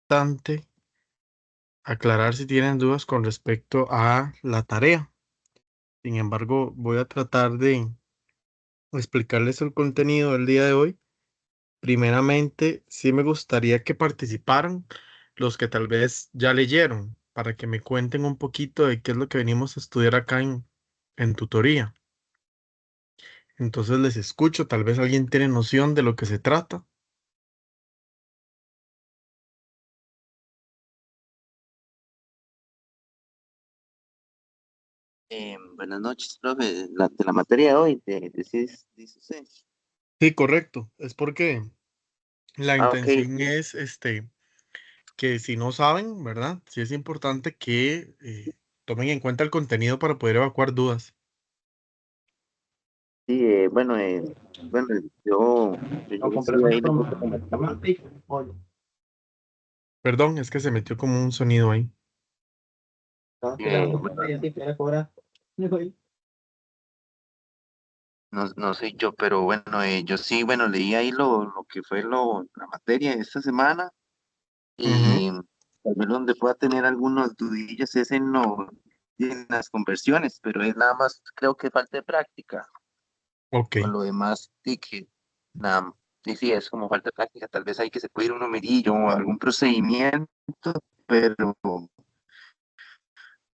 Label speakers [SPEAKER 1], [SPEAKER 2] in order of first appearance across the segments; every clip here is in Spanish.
[SPEAKER 1] importante aclarar si tienen dudas con respecto a la tarea. Sin embargo, voy a tratar de explicarles el contenido del día de hoy. Primeramente, sí me gustaría que participaran los que tal vez ya leyeron, para que me cuenten un poquito de qué es lo que venimos a estudiar acá en tutoría. Entonces les escucho, tal vez alguien tiene noción de lo que se trata.
[SPEAKER 2] Buenas noches, profe. De la materia de hoy, dice usted.
[SPEAKER 1] Sí, correcto. Es porque la
[SPEAKER 2] Ah, ok.
[SPEAKER 1] intención es que si no saben, ¿verdad? Sí es importante que tomen en cuenta el contenido para poder evacuar dudas.
[SPEAKER 2] Sí, bueno, yo
[SPEAKER 3] No
[SPEAKER 2] llegué a estudiar
[SPEAKER 3] compramos
[SPEAKER 2] ahí un poco
[SPEAKER 3] como
[SPEAKER 2] como
[SPEAKER 3] tomate y pollo.
[SPEAKER 1] Perdón, es que se metió como un sonido ahí.
[SPEAKER 3] No, que la
[SPEAKER 2] bueno,
[SPEAKER 3] compra y así te cobra.
[SPEAKER 2] no soy yo, pero bueno, yo sí, bueno, leí ahí lo que fue la materia de esta semana
[SPEAKER 1] Ujú.
[SPEAKER 2] y tal vez donde pueda tener algunos dudillos es en las conversiones, pero es nada más, creo que falta de práctica.
[SPEAKER 1] Ok,
[SPEAKER 2] Con lo demás, sí que nada, sí, es como falta de práctica, tal vez hay que se puede ir un numerillo o algún procedimiento, pero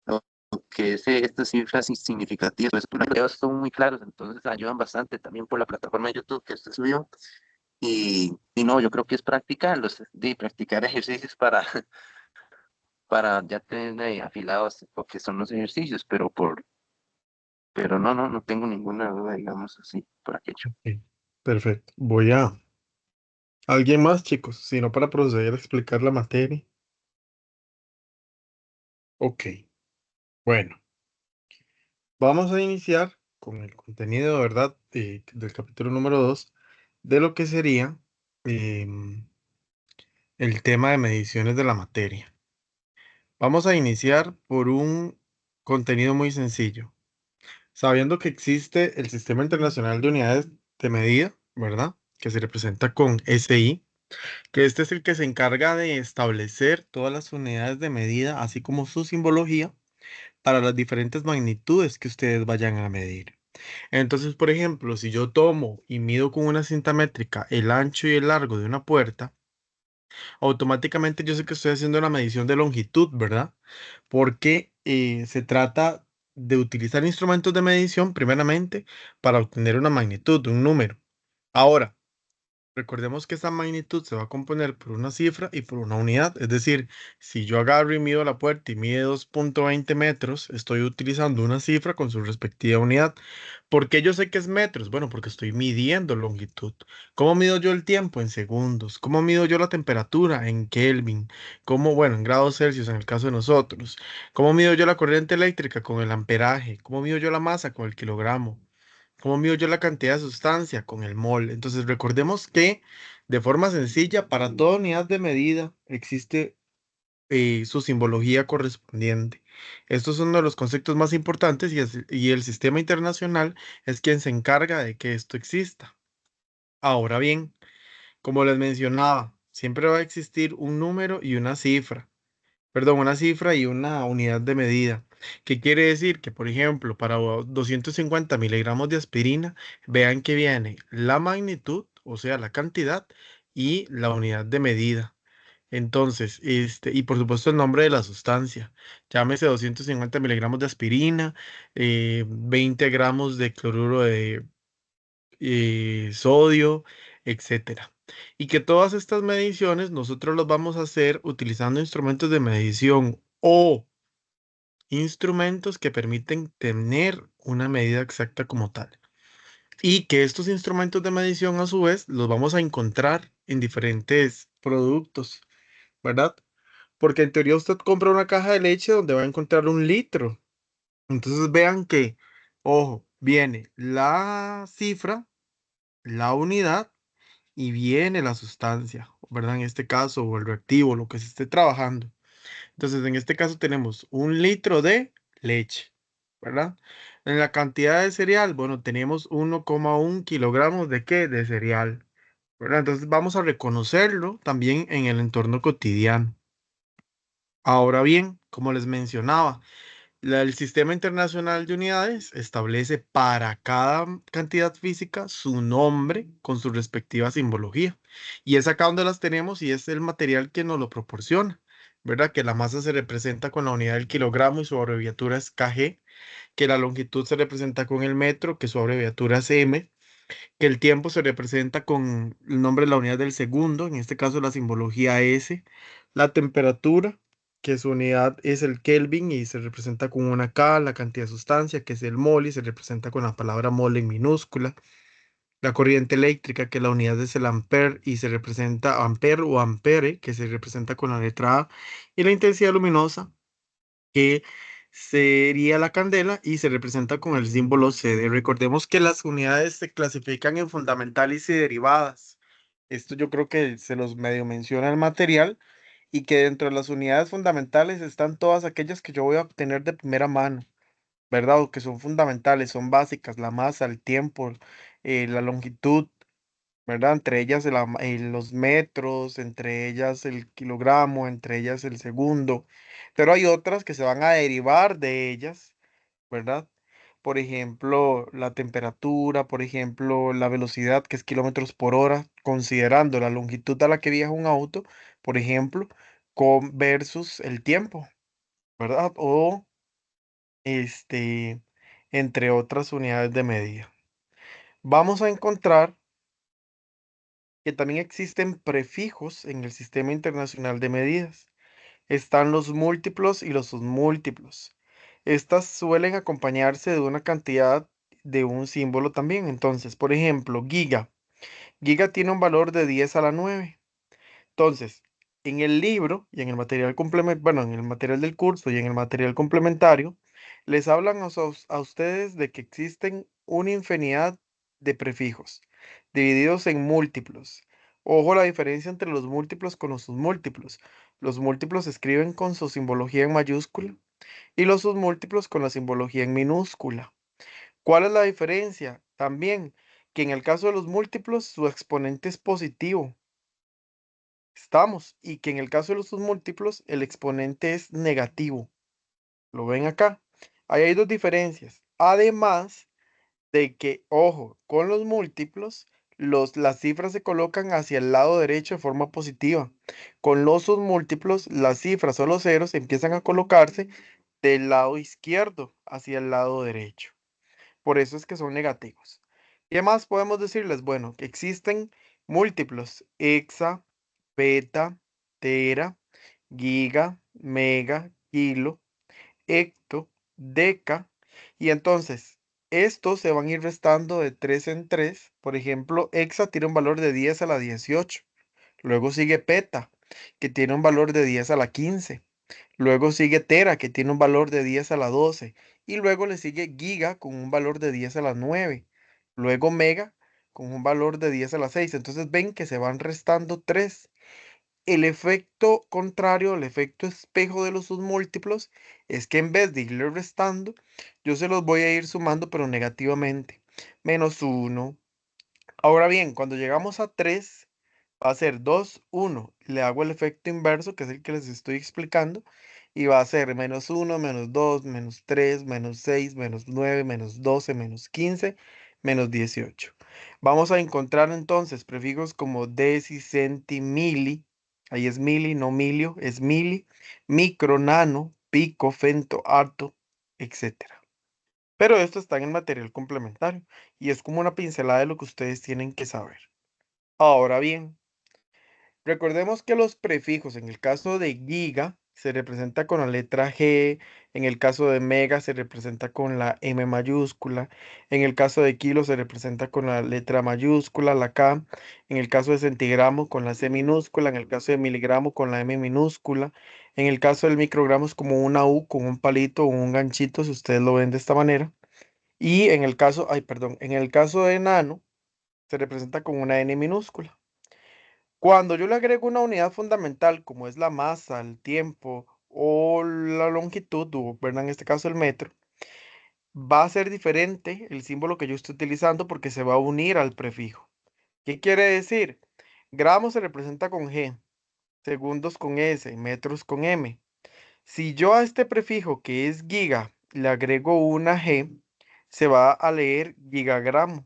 [SPEAKER 2] lo que es estas cifras significativas, pues los videos son muy claros, entonces ayudan bastante también por la plataforma de YouTube que usted subió. Y no, yo creo que es practicarlos, de practicar ejercicios para, para ya tener afilados lo que son los ejercicios, pero no tengo ninguna duda, digamos así, por aquello.
[SPEAKER 1] ok, perfecto. Voy a... ¿Alguien más, chicos? Si no, para proceder a explicar la materia. Ok, bueno, vamos a iniciar con el contenido, ¿verdad? Del capítulo número 2 de lo que sería em, el tema de mediciones de la materia. Vamos a iniciar por un contenido muy sencillo. Sabiendo que existe el Sistema Internacional de Unidades de Medida, ¿verdad? Que se representa con SI, que este es el que se encarga de establecer todas las unidades de medida, así como su simbología, para las diferentes magnitudes que ustedes vayan a medir. Entonces, por ejemplo, si yo tomo y mido con una cinta métrica el ancho y el largo de una puerta, automáticamente yo sé que estoy haciendo una medición de longitud, ¿verdad? Porque se trata de utilizar instrumentos de medición primeramente para obtener una magnitud, un número. Ahora, recordemos que esa magnitud se va a componer por una cifra y por una unidad. Es decir, si yo agarro y mido la puerta y mide 2,20 metros, estoy utilizando una cifra con su respectiva unidad. ¿Por qué yo sé que es metros? Bueno, porque estoy midiendo longitud. ¿Cómo mido yo el tiempo? En segundos. ¿Cómo mido yo la temperatura? En Kelvin. ¿Cómo? Bueno, en grados Celsius en el caso de nosotros. ¿Cómo mido yo la corriente eléctrica? Con el amperaje. ¿Cómo mido yo la masa? Con el kilogramo. ¿Cómo mido yo la cantidad de sustancia? Con el mol. Entonces recordemos que de forma sencilla, para toda unidad de medida existe su simbología correspondiente. Estos son uno de los conceptos más importantes y el sistema internacional es quien se encarga de que esto exista. Ahora bien, como les mencionaba, siempre va a existir un número y una cifra. Perdón, una cifra y una unidad de medida. ¿Qué quiere decir? Que, por ejemplo, para 250 miligramos de aspirina, vean que viene la magnitud, o sea, la cantidad, y la unidad de medida. Entonces, y por supuesto el nombre de la sustancia. Llámese 250 miligramos de aspirina, 20 gramos de cloruro de sodio, etcétera. Y que todas estas mediciones nosotros las vamos a hacer utilizando instrumentos de medición o instrumentos que permiten tener una medida exacta como tal. Y que estos instrumentos de medición a su vez los vamos a encontrar en diferentes productos, ¿verdad? Porque en teoría usted compra una caja de leche donde va a encontrar un litro. Entonces vean que, ojo, viene la cifra, la unidad y viene la sustancia, ¿verdad? En este caso, o el reactivo, lo que se esté trabajando. Entonces, en este caso tenemos un litro de leche, ¿verdad? En la cantidad de cereal, bueno, tenemos 1,1 kilogramos de qué? De cereal, ¿verdad? Entonces vamos a reconocerlo también en el entorno cotidiano. Ahora bien, como les mencionaba, el Sistema Internacional de Unidades establece para cada cantidad física su nombre con su respectiva simbología. Y es acá donde las tenemos y es el material que nos lo proporciona, ¿verdad? Que la masa se representa con la unidad del kilogramo y su abreviatura es kg, que la longitud se representa con el metro, que su abreviatura es m, que el tiempo se representa con el nombre de la unidad del segundo, en este caso la simbología S, la temperatura, que su unidad es el Kelvin y se representa con una K, la cantidad de sustancia, que es el mol y se representa con la palabra mol en minúscula, la corriente eléctrica, que la unidad es el ampere y se representa ampere o ampere, que se representa con la letra A, y la intensidad luminosa, que sería la candela y se representa con el símbolo CD. Recordemos que las unidades se clasifican en fundamentales y derivadas. Esto yo creo que se los medio menciona el material y que dentro de las unidades fundamentales están todas aquellas que yo voy a obtener de primera mano, ¿verdad? O que son fundamentales, son básicas, la masa, el tiempo, la longitud, ¿verdad? Entre ellas los metros, entre ellas el kilogramo, entre ellas el segundo, pero hay otras que se van a derivar de ellas, ¿verdad? Por ejemplo, la temperatura, por ejemplo, la velocidad, que es kilómetros por hora, considerando la longitud a la que viaja un auto, por ejemplo, con versus el tiempo, ¿verdad? O este, entre otras unidades de medida. Vamos a encontrar que también existen prefijos en el Sistema Internacional de Medidas. Están los múltiplos y los submúltiplos. Estas suelen acompañarse de una cantidad de un símbolo también. Entonces, por ejemplo, giga. Giga tiene un valor de 10 a la 9. Entonces, en el libro y en el material complementario, bueno, en el material del curso y en el material complementario, les hablan a ustedes de que existen una infinidad de prefijos divididos en múltiplos. Ojo la diferencia entre los múltiplos con los submúltiplos. Los múltiplos se escriben con su simbología en mayúscula y los submúltiplos con la simbología en minúscula. ¿Cuál es la diferencia? También que en el caso de los múltiplos su exponente es positivo. Estamos. Y que en el caso de los submúltiplos, el exponente es negativo. ¿Lo ven acá? Ahí hay dos diferencias. Además de que, ojo, con los múltiplos, las cifras se colocan hacia el lado derecho de forma positiva. Con los submúltiplos, las cifras o los ceros empiezan a colocarse del lado izquierdo hacia el lado derecho. Por eso es que son negativos. ¿Qué más podemos decirles? Bueno, que existen múltiplos: hexa, peta, tera, giga, mega, kilo, hecto, deca. Y entonces, estos se van a ir restando de 3 en 3. Por ejemplo, hexa tiene un valor de 10 a la 18. Luego sigue peta, que tiene un valor de 10 a la 15. Luego sigue tera, que tiene un valor de 10 a la 12. Y luego le sigue giga con un valor de 10 a la 9. Luego mega con un valor de 10 a la 6. Entonces ven que se van restando 3. El efecto contrario, el efecto espejo de los submúltiplos, es que en vez de irle restando, yo se los voy a ir sumando, pero negativamente. Menos 1. Ahora bien, cuando llegamos a 3, va a ser 2, 1. Le hago el efecto inverso, que es el que les estoy explicando, y va a ser menos 1, menos 2, menos 3, menos 6, menos 9, menos 12, menos 15, menos 18. Vamos a encontrar entonces prefijos como deci, centi, mili. Ahí es mili, no milio, es mili, micro, nano, pico, femto, arto, etcétera. Pero esto está en el material complementario y es como una pincelada de lo que ustedes tienen que saber. Ahora bien, recordemos que los prefijos en el caso de giga se representa con la letra G, en el caso de mega se representa con la M mayúscula, en el caso de kilo se representa con la letra mayúscula, la K, en el caso de centigramo con la C minúscula, en el caso de miligramo con la M minúscula, en el caso del microgramo es como una U con un palito o un ganchito, si ustedes lo ven de esta manera. Y en el caso, ay, perdón, en el caso de nano se representa con una N minúscula. Cuando yo le agrego una unidad fundamental, como es la masa, el tiempo o la longitud, o ¿verdad? En este caso el metro, va a ser diferente el símbolo que yo estoy utilizando porque se va a unir al prefijo. ¿Qué quiere decir? Gramos se representa con G, segundos con S, metros con M. Si yo a este prefijo que es giga le agrego una G, se va a leer gigagramo.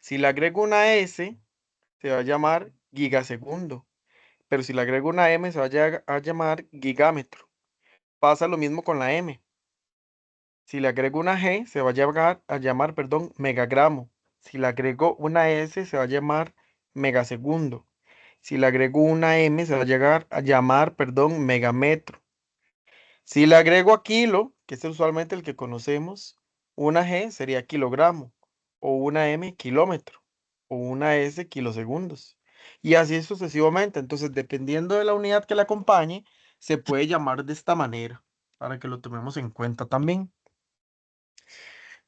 [SPEAKER 1] Si le agrego una S, se va a llamar gigasegundo. Pero si le agrego una M, se va a llamar gigámetro. Pasa lo mismo con la M. Si le agrego una G, se va a llamar, perdón, megagramo. Si le agrego una S, se va a llamar megasegundo. Si le agrego una M, se va a llamar, perdón, megametro. Si le agrego a kilo, que es usualmente el que conocemos, una G sería kilogramo, o una M kilómetro, o una S kilosegundos. Y así sucesivamente. Entonces, dependiendo de la unidad que le acompañe, se puede llamar de esta manera, para que lo tomemos en cuenta también.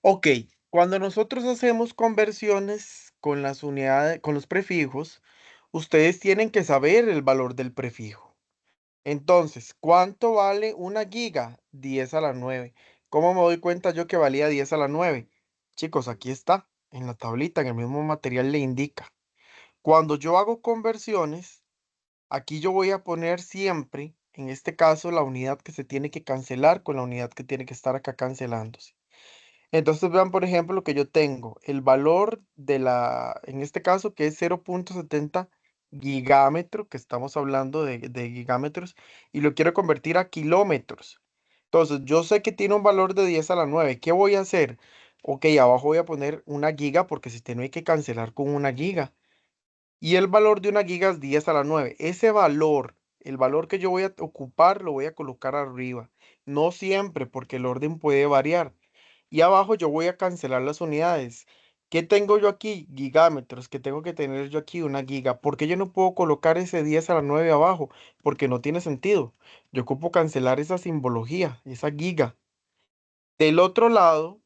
[SPEAKER 1] Ok, cuando nosotros hacemos conversiones con las unidades, con los prefijos, ustedes tienen que saber el valor del prefijo. Entonces, ¿cuánto vale una giga? 10 a la 9. ¿Cómo me doy cuenta yo que valía 10 a la 9? Chicos, aquí está, en la tablita, en el mismo material le indica. Cuando yo hago conversiones, aquí yo voy a poner siempre, en este caso, la unidad que se tiene que cancelar con la unidad que tiene que estar acá cancelándose. Entonces vean, por ejemplo, que yo tengo el valor en este caso, que es 0.70 gigámetro, que estamos hablando de gigámetros, y lo quiero convertir a kilómetros. Entonces, yo sé que tiene un valor de 10 a la 9. ¿Qué voy a hacer? Ok, abajo voy a poner una giga porque se tiene que cancelar con una giga. Y el valor de una giga es 10 a la 9. Ese valor, el valor que yo voy a ocupar, lo voy a colocar arriba. No siempre, porque el orden puede variar. Y abajo yo voy a cancelar las unidades. ¿Qué tengo yo aquí? Gigámetros, que tengo que tener yo aquí una giga. ¿Por qué yo no puedo colocar ese 10 a la 9 abajo? Porque no tiene sentido. Yo ocupo cancelar esa simbología, esa giga. Del otro lado,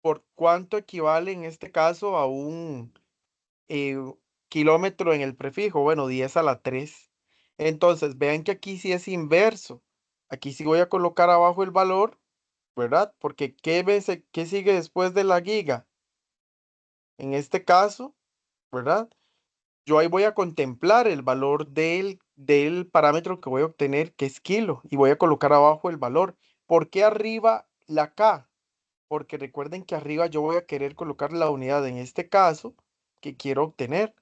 [SPEAKER 1] ¿por cuánto equivale en este caso a un eh, kilómetro en el prefijo? Bueno, 10 a la 3. Entonces, vean que aquí sí es inverso. Aquí sí voy a colocar abajo el valor, ¿verdad? Porque ¿qué sigue después de la giga? En este caso, ¿verdad? Yo ahí voy a contemplar el valor del parámetro que voy a obtener, que es kilo, y voy a colocar abajo el valor. ¿Por qué arriba la K? Porque recuerden que arriba yo voy a querer colocar la unidad, en este caso, que quiero obtener.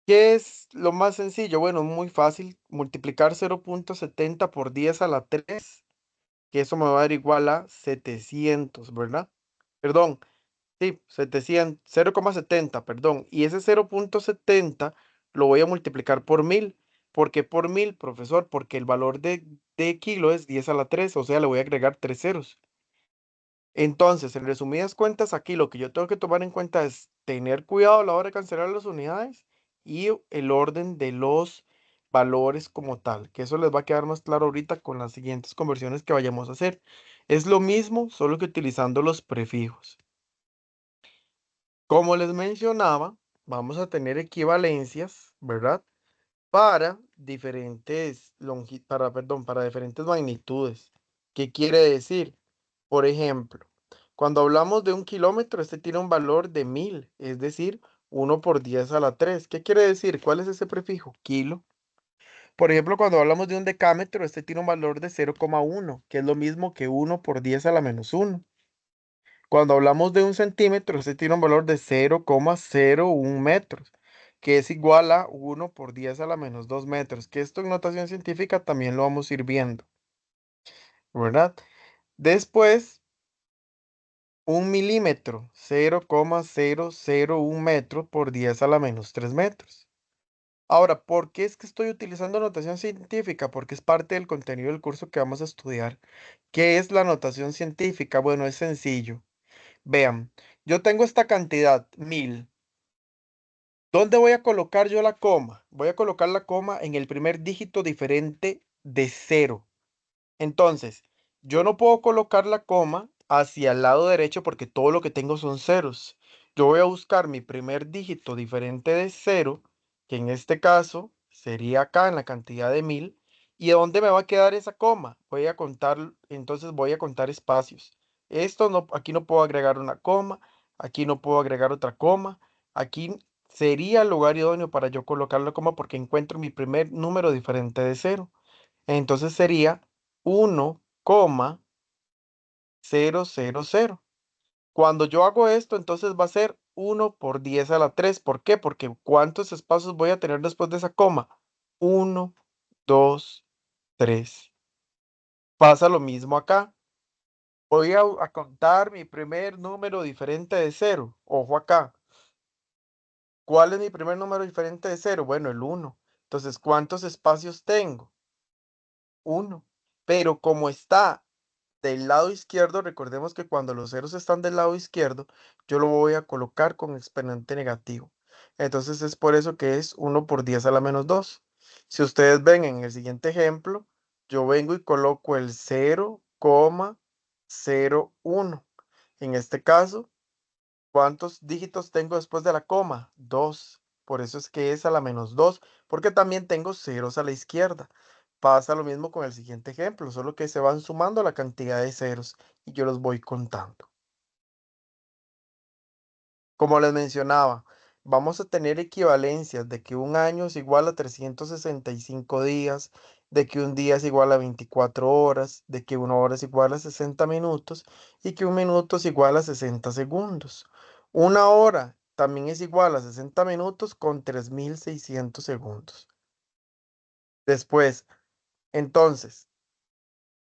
[SPEAKER 1] ¿Qué es lo más sencillo? Bueno, muy fácil, multiplicar 0.70 por 10 a la 3, que eso me va a dar igual a 700, ¿verdad? Perdón, sí, 700, 0,70, perdón. Y ese 0.70 lo voy a multiplicar por 1000. ¿Por qué por 1000, profesor? Porque el valor de kilo es 10 a la 3, o sea, le voy a agregar 3 ceros. Entonces, en resumidas cuentas, aquí lo que yo tengo que tomar en cuenta es tener cuidado a la hora de cancelar las unidades y el orden de los valores como tal, que eso les va a quedar más claro ahorita con las siguientes conversiones que vayamos a hacer. Es lo mismo, solo que utilizando los prefijos. Como les mencionaba, vamos a tener equivalencias, ¿verdad? Para para diferentes magnitudes. ¿Qué quiere decir? Por ejemplo, cuando hablamos de un kilómetro, este tiene un valor de 1000, es decir, 1 por 10 a la 3. ¿Qué quiere decir? ¿Cuál es ese prefijo? Kilo. Por ejemplo, cuando hablamos de un decámetro, este tiene un valor de 0,1, que es lo mismo que 1 por 10 a la menos 1. Cuando hablamos de un centímetro, este tiene un valor de 0,01 metros, que es igual a 1 por 10 a la menos 2 metros, que esto en notación científica también lo vamos a ir viendo, ¿verdad? Después, un milímetro, 0,001 metro por 10 a la menos 3 metros. Ahora, ¿por qué es que estoy utilizando notación científica? Porque es parte del contenido del curso que vamos a estudiar. ¿Qué es la notación científica? Bueno, es sencillo. Vean, yo tengo esta cantidad, 1000. ¿Dónde voy a colocar yo la coma? Voy a colocar la coma en el primer dígito diferente de 0. Entonces, yo no puedo colocar la coma hacia el lado derecho porque todo lo que tengo son ceros. Yo voy a buscar mi primer dígito diferente de 0, que en este caso sería acá en la cantidad de 1000. ¿Y dónde me va a quedar esa coma? Voy a contar, entonces voy a contar espacios. Esto no, aquí no puedo agregar una coma, aquí no puedo agregar otra coma. Aquí sería el lugar idóneo para yo colocar la coma porque encuentro mi primer número diferente de 0. Entonces sería 1,000. Cuando yo hago esto, entonces va a ser 1 por 10 a la 3. ¿Por qué? Porque ¿cuántos espacios voy a tener después de esa coma? 1, 2, 3. Pasa lo mismo acá. Voy a contar mi primer número diferente de 0. Ojo acá. ¿Cuál es mi primer número diferente de 0? Bueno, el 1. Entonces, ¿cuántos espacios tengo? 1. Pero como está del lado izquierdo, recordemos que cuando los ceros están del lado izquierdo, yo lo voy a colocar con exponente negativo. Entonces es por eso que es 1 por 10 a la menos 2. Si ustedes ven en el siguiente ejemplo, yo vengo y coloco el 0,01. En este caso, ¿cuántos dígitos tengo después de la coma? 2. Por eso es que es a la menos 2, porque también tengo ceros a la izquierda. Pasa lo mismo con el siguiente ejemplo, solo que se van sumando la cantidad de ceros y yo los voy contando. Como les mencionaba, vamos a tener equivalencias de que un año es igual a 365 días, de que un día es igual a 24 horas, de que una hora es igual a 60 minutos y que un minuto es igual a 60 segundos. Una hora también es igual a 60 minutos con 3600 segundos. Después, entonces,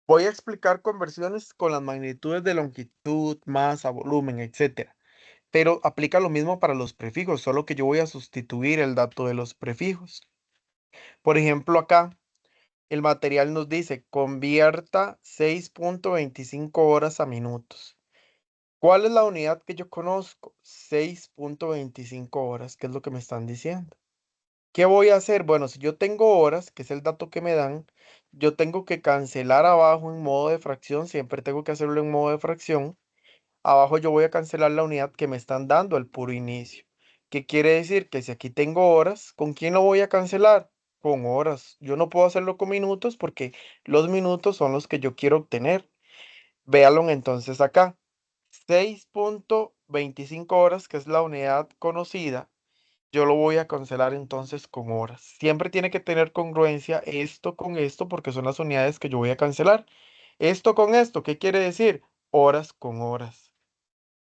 [SPEAKER 1] voy a explicar conversiones con las magnitudes de longitud, masa, volumen, etcétera. Pero aplica lo mismo para los prefijos, solo que yo voy a sustituir el dato de los prefijos. Por ejemplo, acá el material nos dice convierta 6,25 horas a minutos. ¿Cuál es la unidad que yo conozco? 6,25 horas, que es lo que me están diciendo. ¿Qué voy a hacer? Bueno, si yo tengo horas, que es el dato que me dan, yo tengo que cancelar abajo en modo de fracción, siempre tengo que hacerlo en modo de fracción. Abajo yo voy a cancelar la unidad que me están dando al puro inicio. ¿Qué quiere decir? Que si aquí tengo horas, ¿con quién lo voy a cancelar? Con horas. Yo no puedo hacerlo con minutos porque los minutos son los que yo quiero obtener. Véalo entonces acá. 6,25 horas, que es la unidad conocida, yo lo voy a cancelar entonces con horas. Siempre tiene que tener congruencia esto con esto porque son las unidades que yo voy a cancelar. Esto con esto, ¿qué quiere decir? Horas con horas.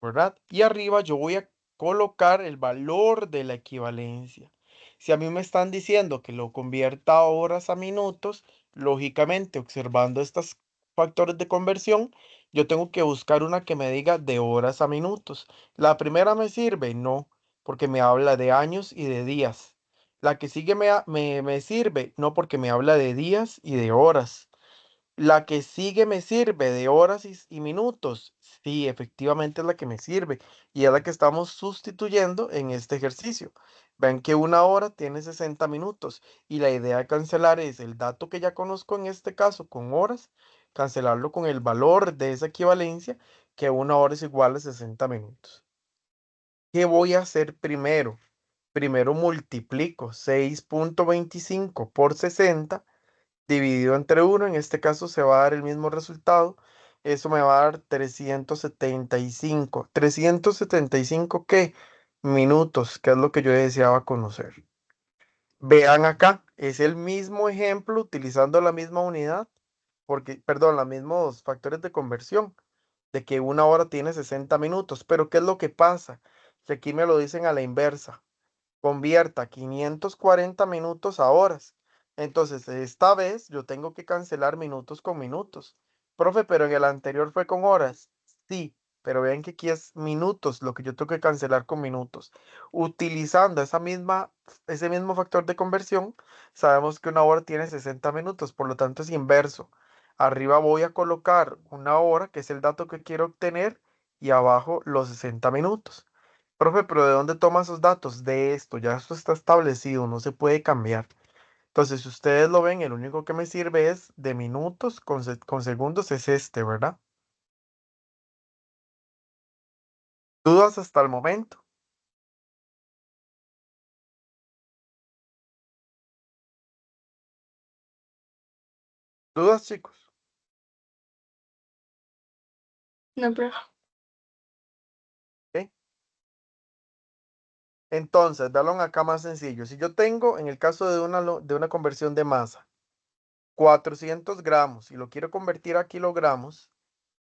[SPEAKER 1] ¿Verdad? Y arriba yo voy a colocar el valor de la equivalencia. Si a mí me están diciendo que lo convierta a horas a minutos, lógicamente, observando estos factores de conversión, yo tengo que buscar una que me diga de horas a minutos. La primera me sirve, no, porque me habla de años y de días. La que sigue me sirve, no, porque me habla de días y de horas. La que sigue me sirve de horas y minutos. Sí, efectivamente es la que me sirve y es la que estamos sustituyendo en este ejercicio. Ven que una hora tiene 60 minutos y la idea de cancelar es el dato que ya conozco en este caso con horas, cancelarlo con el valor de esa equivalencia, que una hora es igual a 60 minutos. ¿Qué voy a hacer primero? Primero multiplico 6,25 por 60 dividido entre 1, en este caso se va a dar el mismo resultado. Eso me va a dar 375. ¿375 qué? Minutos, que es lo que yo deseaba conocer. Vean acá, es el mismo ejemplo utilizando la misma unidad, porque, perdón, los mismos factores de conversión, de que una hora tiene 60 minutos. Pero ¿qué es lo que pasa? Que aquí me lo dicen a la inversa. Convierta 540 minutos a horas. Entonces, esta vez yo tengo que cancelar minutos con minutos. Profe, pero en el anterior fue con horas. Sí, pero vean que aquí es minutos lo que yo tengo que cancelar con minutos. Utilizando ese mismo factor de conversión, sabemos que una hora tiene 60 minutos, por lo tanto es inverso. Arriba voy a colocar una hora, que es el dato que quiero obtener, y abajo los 60 minutos. Profe, pero ¿de dónde toma esos datos? De esto, ya esto está establecido, no se puede cambiar. Entonces, si ustedes lo ven, el único que me sirve es de minutos con segundos, es este, ¿verdad? ¿Dudas hasta el momento? ¿Dudas, chicos?
[SPEAKER 4] No, profe.
[SPEAKER 1] ¿Ok? Entonces, vean acá más sencillo. Si yo tengo, en el caso de una conversión de masa, 400 gramos y lo quiero convertir a kilogramos,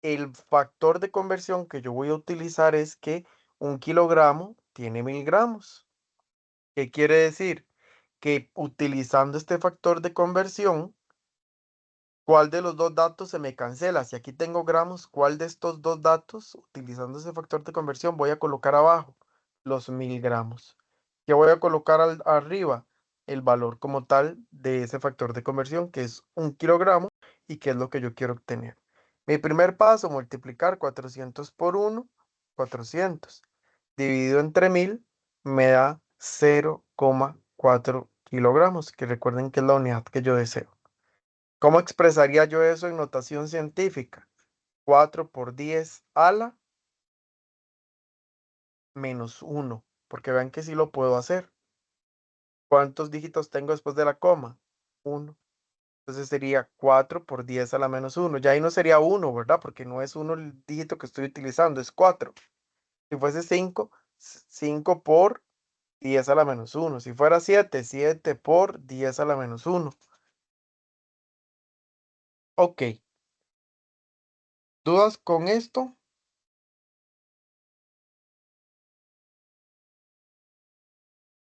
[SPEAKER 1] el factor de conversión que yo voy a utilizar es que 1 kilogramo tiene 1000 gramos. ¿Qué quiere decir? Que utilizando este factor de conversión, ¿cuál de los dos datos se me cancela? Si aquí tengo gramos, ¿cuál de estos dos datos, utilizando ese factor de conversión, voy a colocar abajo? Los 1000 gramos. ¿Qué voy a colocar arriba? El valor como tal de ese factor de conversión, que es 1 kilogramo, y que es lo que yo quiero obtener. Mi primer paso, multiplicar 400 por 1, 400. Dividido entre 1000, me da 0,4 kilogramos, que recuerden que es la unidad que yo deseo. ¿Cómo expresaría yo eso en notación científica? 4 por 10 a la menos 1, porque vean que sí lo puedo hacer. ¿Cuántos dígitos tengo después de la coma? 1. Entonces sería 4 por 10 a la menos 1. Ya ahí no sería 1, ¿verdad? Porque no es 1 el dígito que estoy utilizando, es 4. Si fuese 5, 5 por 10 a la menos 1. Si fuera 7, 7 por 10 a la menos 1. Ok. ¿Dudas con esto?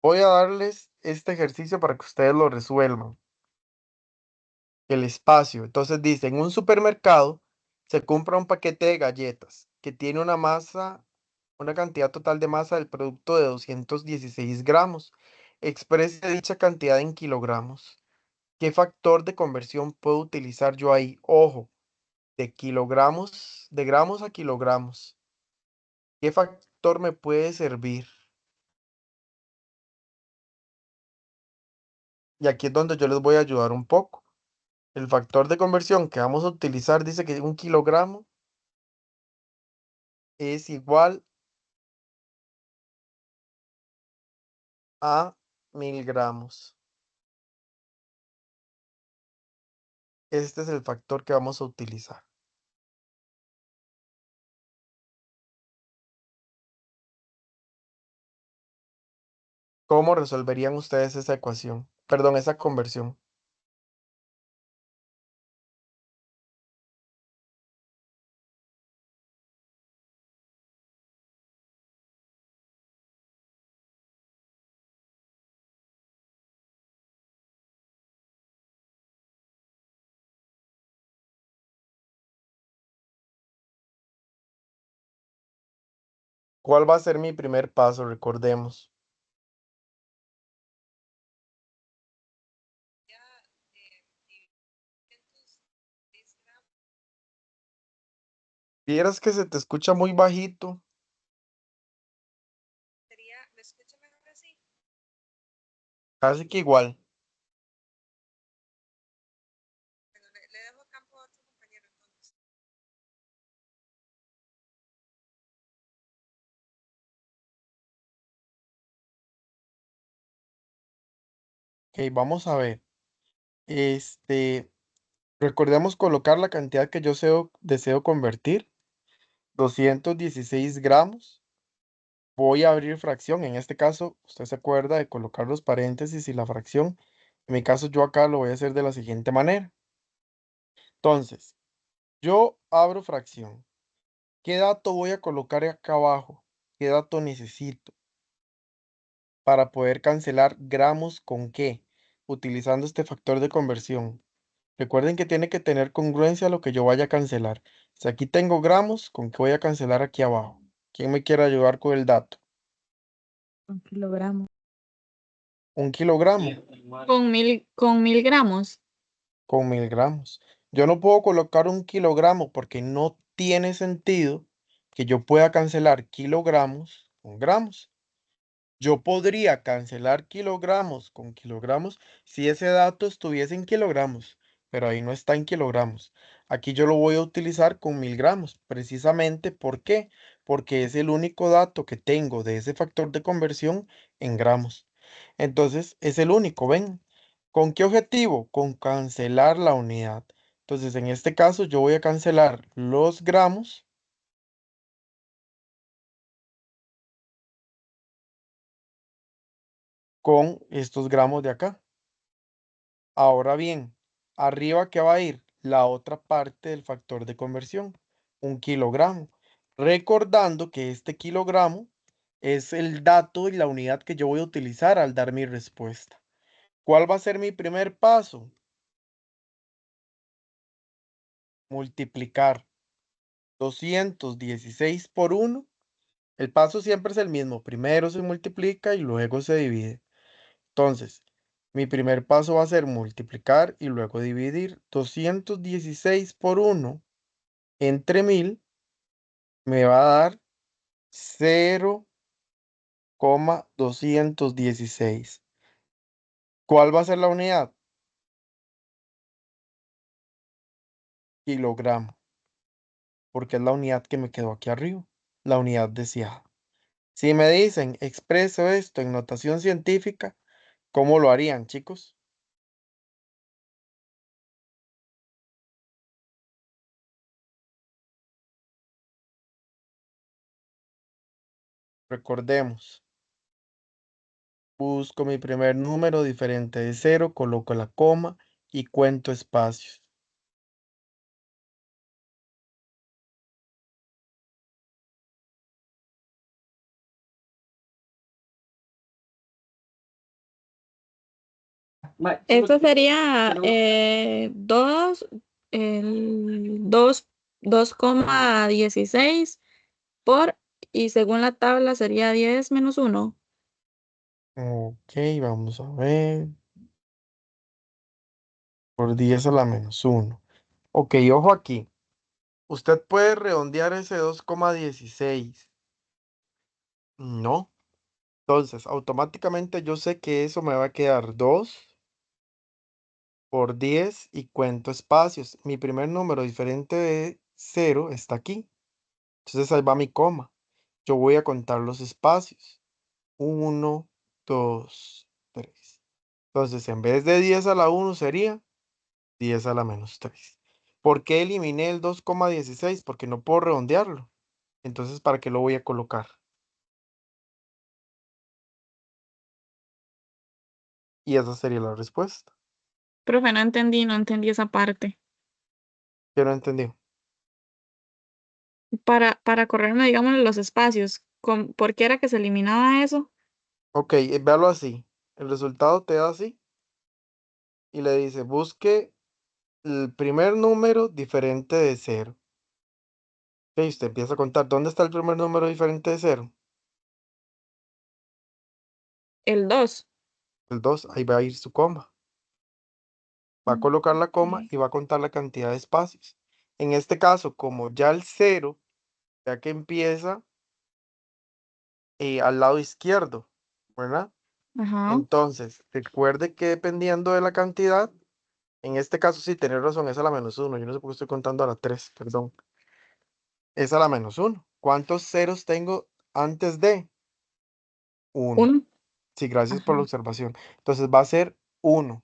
[SPEAKER 1] Voy a darles este ejercicio para que ustedes lo resuelvan. El espacio. Entonces dice, en un supermercado se compra un paquete de galletas que tiene una masa, una cantidad total de masa del producto de 216 gramos. Exprese dicha cantidad en kilogramos. ¿Qué factor de conversión puedo utilizar yo ahí? Ojo, de kilogramos, de gramos a kilogramos. ¿Qué factor me puede servir? Y aquí es donde yo les voy a ayudar un poco. El factor de conversión que vamos a utilizar dice que 1 kilogramo es igual a 1000 gramos. Este es el factor que vamos a utilizar. ¿Cómo resolverían ustedes esa ecuación? Perdón, esa conversión. ¿Cuál va a ser mi primer paso? Recordemos. Vieras que se te escucha muy bajito.
[SPEAKER 4] ¿Me escucha mejor así?
[SPEAKER 1] Casi que igual.
[SPEAKER 4] Bueno, le dejo campo a otro compañero entonces.
[SPEAKER 1] Ok, vamos a ver. Recordemos colocar la cantidad que yo deseo convertir. 216 gramos. Voy a abrir fracción. En este caso, usted se acuerda de colocar los paréntesis y la fracción. En mi caso, yo acá lo voy a hacer de la siguiente manera. Entonces, yo abro fracción. ¿Qué dato voy a colocar acá abajo? ¿Qué dato necesito para poder cancelar gramos con qué? Utilizando este factor de conversión. Recuerden que tiene que tener congruencia lo que yo vaya a cancelar. Si aquí tengo gramos, ¿con qué voy a cancelar aquí abajo? ¿Quién me quiere ayudar con el dato?
[SPEAKER 5] 1 kilogramo.
[SPEAKER 1] 1 kilogramo
[SPEAKER 5] Con mil gramos.
[SPEAKER 1] con 1000 gramos. Yo no puedo colocar 1 kilogramo porque no tiene sentido que yo pueda cancelar kilogramos con gramos. Yo podría cancelar kilogramos con kilogramos si ese dato estuviese en kilogramos, pero ahí no está en kilogramos. Aquí yo lo voy a utilizar con 1000 gramos, precisamente. ¿Por qué? Porque es el único dato que tengo de ese factor de conversión en gramos. Entonces, es el único, ¿ven? ¿Con qué objetivo? Con cancelar la unidad. Entonces, en este caso, yo voy a cancelar los gramos con estos gramos de acá. Ahora bien, Arriba, ¿qué va a ir? La otra parte del factor de conversión, 1 kilogramo. Recordando que este kilogramo es el dato y la unidad que yo voy a utilizar al dar mi respuesta. ¿Cuál va a ser mi primer paso? Multiplicar 216 por 1. El paso siempre es el mismo. Primero se multiplica y luego se divide. Entonces, mi primer paso va a ser multiplicar y luego dividir 216 por 1 entre 1000. Me va a dar 0,216. ¿Cuál va a ser la unidad? Kilogramo, porque es la unidad que me quedó aquí arriba, la unidad deseada. Si me dicen, expreso esto en notación científica, ¿cómo lo harían, chicos? Recordemos, busco mi primer número diferente de 0, coloco la coma y cuento espacios.
[SPEAKER 5] Esto sería el 2,16 por, y según la tabla sería 10 menos 1.
[SPEAKER 1] Ok, vamos a ver. Por 10 a la menos 1. Ok, ojo aquí. Usted puede redondear ese 2,16. No. Entonces, automáticamente yo sé que eso me va a quedar 2 por 10 y cuento espacios. Mi primer número diferente de 0 está aquí. Entonces ahí va mi coma. Yo voy a contar los espacios. 1, 2, 3. Entonces, en vez de 10 a la 1 sería 10 a la menos 3. ¿Por qué eliminé el 2,16? Porque no puedo redondearlo. Entonces, ¿para qué lo voy a colocar? Y esa sería la respuesta.
[SPEAKER 5] Profe, no entendí esa parte.
[SPEAKER 1] Yo no entendí.
[SPEAKER 5] Para correrme, digamos, los espacios, ¿por qué era que se eliminaba eso?
[SPEAKER 1] Ok, véalo así. El resultado te da así y le dice, busque el primer número diferente de 0. Ok, usted empieza a contar. ¿Dónde está el primer número diferente de 0?
[SPEAKER 5] El 2.
[SPEAKER 1] El 2. Ahí va a ir su coma. Va a colocar la coma y va a contar la cantidad de espacios. En este caso, como ya el 0, ya que empieza al lado izquierdo, ¿verdad?
[SPEAKER 5] Ajá.
[SPEAKER 1] Entonces, recuerde que dependiendo de la cantidad, en este caso sí, tener razón, es a la menos 1. Yo no sé por qué estoy contando a la 3, perdón. Es a la menos 1. ¿Cuántos ceros tengo antes de 1?
[SPEAKER 5] 1.
[SPEAKER 1] Sí, gracias por la
[SPEAKER 5] Ajá.
[SPEAKER 1] observación. Entonces va a ser 1.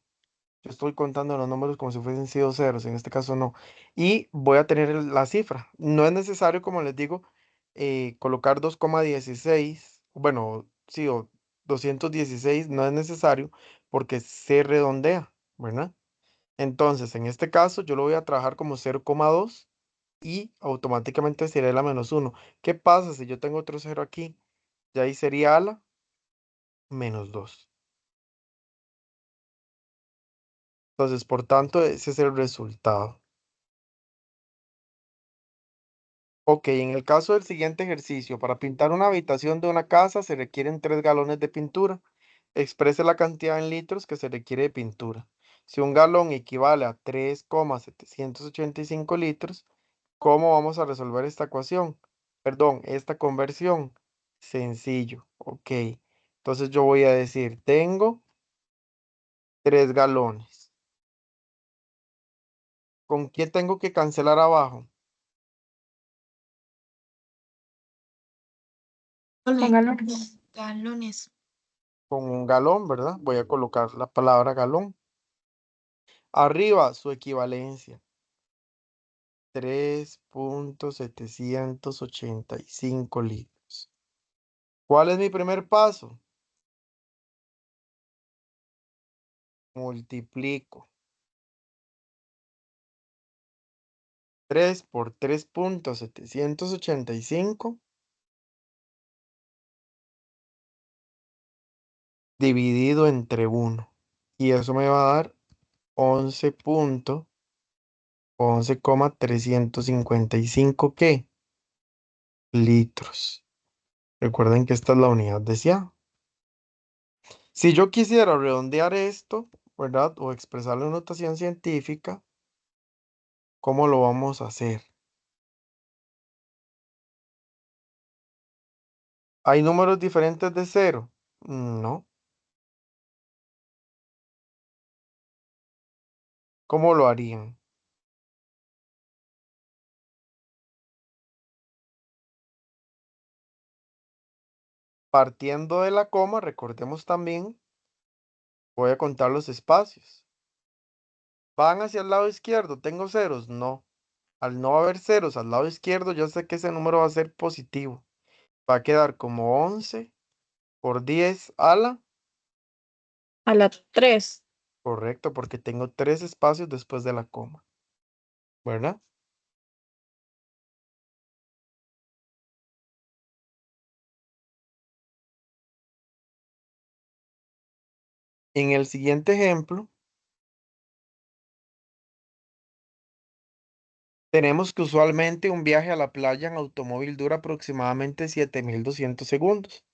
[SPEAKER 1] Yo estoy contando los números como si fuesen sido ceros, en este caso no. Y voy a tener la cifra. No es necesario, como les digo, colocar 2,16. Bueno, sí, o 216 no es necesario porque se redondea, ¿verdad? Entonces, en este caso, yo lo voy a trabajar como 0,2 y automáticamente sería la menos 1. ¿Qué pasa si yo tengo otro 0 aquí? Ya ahí sería a la menos 2. Entonces, por tanto, ese es el resultado. Ok, en el caso del siguiente ejercicio, para pintar una habitación de una casa se requieren 3 galones de pintura. Exprese la cantidad en litros que se requiere de pintura. Si un galón equivale a 3,785 litros, ¿cómo vamos a resolver esta ecuación? Perdón, esta conversión. Sencillo, ok. Entonces yo voy a decir, tengo 3 galones. ¿Con qué tengo que cancelar abajo?
[SPEAKER 5] Con galones.
[SPEAKER 4] Galones.
[SPEAKER 1] Con un galón, ¿verdad? Voy a colocar la palabra galón. Arriba, su equivalencia. 3,785 litros. ¿Cuál es mi primer paso? Multiplico 3 por 3.785 dividido entre 1. Y eso me va a dar 11.355 ¿qué? Litros. Recuerden que esta es la unidad deseada. Si yo quisiera redondear esto, ¿verdad? O expresarlo en notación científica, ¿cómo lo vamos a hacer? ¿Hay números diferentes de 0? No. ¿Cómo lo harían? Partiendo de la coma, recordemos también, voy a contar los espacios. ¿Van hacia el lado izquierdo? ¿Tengo ceros? No. Al no haber ceros al lado izquierdo, yo sé que ese número va a ser positivo. Va a quedar como 11 por 10 a la...
[SPEAKER 5] A la 3.
[SPEAKER 1] Correcto, porque tengo 3 espacios después de la coma. ¿Verdad? En el siguiente ejemplo, tenemos que usualmente un viaje a la playa en automóvil dura aproximadamente 7.200 segundos.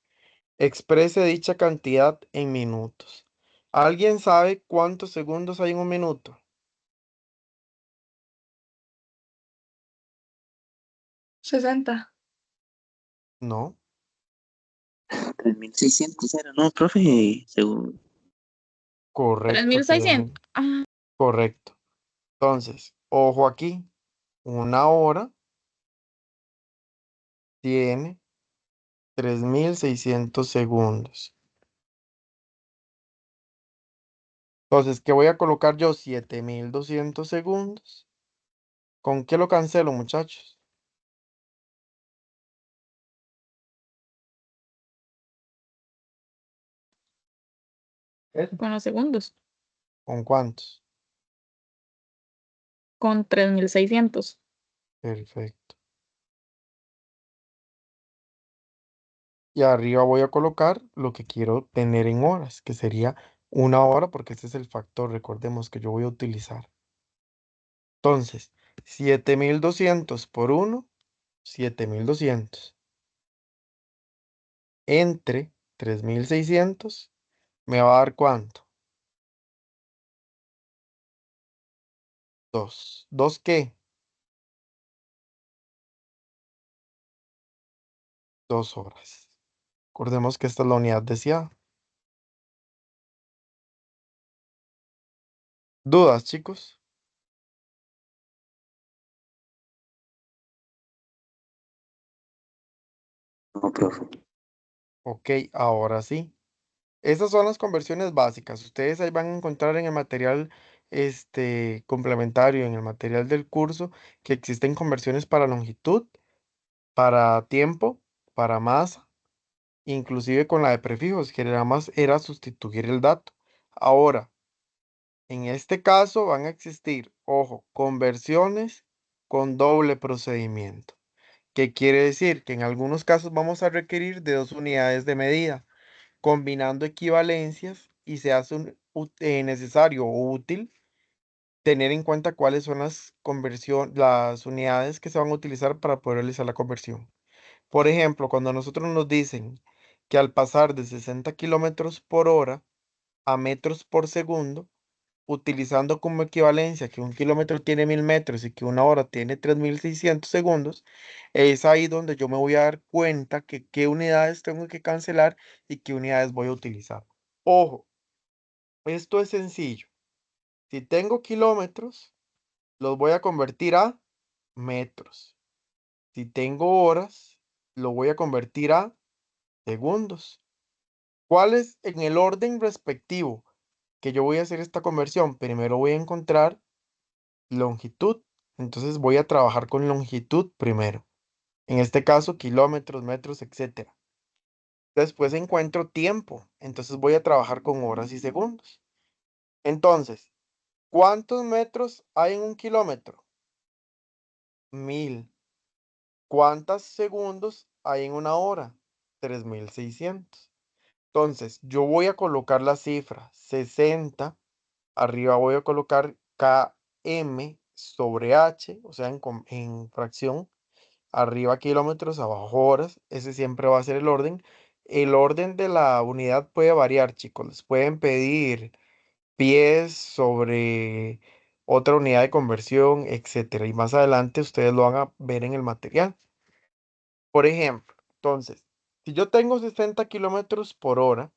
[SPEAKER 1] Exprese dicha cantidad en minutos. ¿Alguien sabe cuántos segundos hay en un minuto?
[SPEAKER 5] 60.
[SPEAKER 1] No,
[SPEAKER 2] 3600 era, ¿no, profe? Según.
[SPEAKER 1] correcto,
[SPEAKER 5] 3600. Ah,
[SPEAKER 1] correcto. Entonces, ojo aquí, una hora tiene 3.600 segundos. Entonces, ¿qué voy a colocar yo? 7.200 segundos. ¿Con qué lo cancelo, muchachos?
[SPEAKER 3] Eso.
[SPEAKER 5] con los segundos.
[SPEAKER 1] ¿Con cuántos?
[SPEAKER 5] Con 3600.
[SPEAKER 1] Perfecto. Y arriba voy a colocar lo que quiero tener en horas, que sería una hora, porque este es el factor, recordemos que yo voy a utilizar. Entonces, 7.200 por 1, 7.200. Entre 3.600, ¿me va a dar cuánto? 2. ¿2 qué? 2 horas. Recordemos que esta es la unidad deseada. ¿Dudas, chicos?
[SPEAKER 2] No, profe.
[SPEAKER 1] Ok, ahora sí. Esas son las conversiones básicas. Ustedes ahí van a encontrar en el material complementario, en el material del curso, que existen conversiones para longitud, para tiempo, para masa, inclusive con la de prefijos, que nada más era sustituir el dato. Ahora, en este caso van a existir, ojo, conversiones con doble procedimiento. ¿Qué quiere decir? Que en algunos casos vamos a requerir de 2 unidades de medida combinando equivalencias y se hace necesario o útil tener en cuenta cuáles son las unidades que se van a utilizar para poder realizar la conversión. Por ejemplo, cuando nosotros nos dicen que al pasar de 60 kilómetros por hora a metros por segundo, utilizando como equivalencia que un kilómetro tiene 1.000 metros y que una hora tiene 3.600 segundos, es ahí donde yo me voy a dar cuenta que qué unidades tengo que cancelar y qué unidades voy a utilizar. Ojo, esto es sencillo. Si tengo kilómetros, los voy a convertir a metros. Si tengo horas, lo voy a convertir a segundos. ¿Cuál es en el orden respectivo que yo voy a hacer esta conversión? Primero voy a encontrar longitud. Entonces voy a trabajar con longitud primero. En este caso, kilómetros, metros, etcétera. Después encuentro tiempo. Entonces voy a trabajar con horas y segundos. Entonces, ¿cuántos metros hay en un kilómetro? 1000. ¿Cuántos segundos hay en una hora? 3600. Entonces, yo voy a colocar la cifra 60. Arriba voy a colocar km sobre h, o sea, en fracción. Arriba kilómetros, abajo horas. Ese siempre va a ser el orden. El orden de la unidad puede variar, chicos. Les pueden pedir pies sobre otra unidad de conversión, etcétera. Y más adelante ustedes lo van a ver en el material. Por ejemplo, entonces, si yo tengo 60 kilómetros por hora,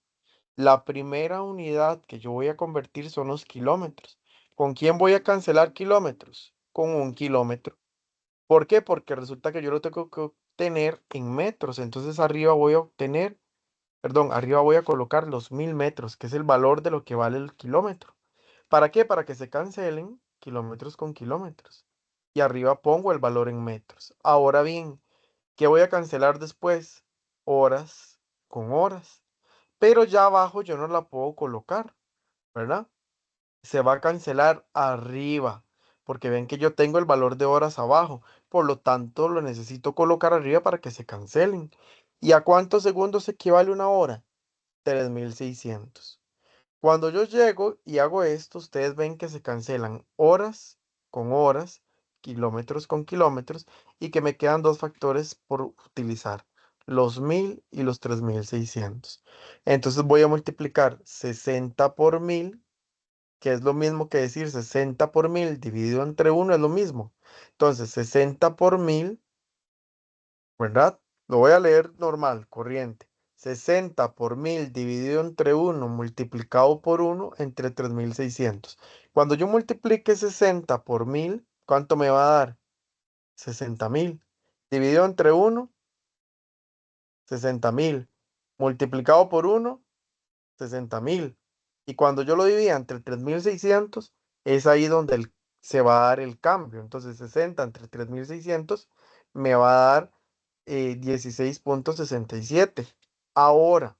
[SPEAKER 1] la primera unidad que yo voy a convertir son los kilómetros. ¿Con quién voy a cancelar kilómetros? Con 1 kilómetro. ¿Por qué? Porque resulta que yo lo tengo que obtener en metros. Entonces arriba voy a obtener, perdón, arriba voy a colocar los 1000 metros, que es el valor de lo que vale el kilómetro. ¿Para qué? Para que se cancelen kilómetros con kilómetros. Y arriba pongo el valor en metros. Ahora bien, ¿qué voy a cancelar después? Horas con horas. Pero ya abajo yo no la puedo colocar, ¿verdad? Se va a cancelar arriba, porque ven que yo tengo el valor de horas abajo, por lo tanto lo necesito colocar arriba para que se cancelen. ¿Y a cuántos segundos equivale una hora? 3600. Cuando yo llego y hago esto, ustedes ven que se cancelan horas con horas, kilómetros con kilómetros, y que me quedan dos factores por utilizar, los 1000 y los 3600. Entonces voy a multiplicar 60 por 1000, que es lo mismo que decir 60 por 1000 dividido entre 1 es lo mismo. Entonces 60 por 1000, ¿verdad? Lo voy a leer normal, corriente. 60 por 1000 dividido entre 1 multiplicado por 1 entre 3600. Cuando yo multiplique 60 por 1000, ¿cuánto me va a dar? 60.000. Dividido entre 1, 60.000. Multiplicado por 1, 60.000. Y cuando yo lo dividía entre 3600, es ahí donde se va a dar el cambio. Entonces 60 entre 3600 me va a dar 16.67. Ahora,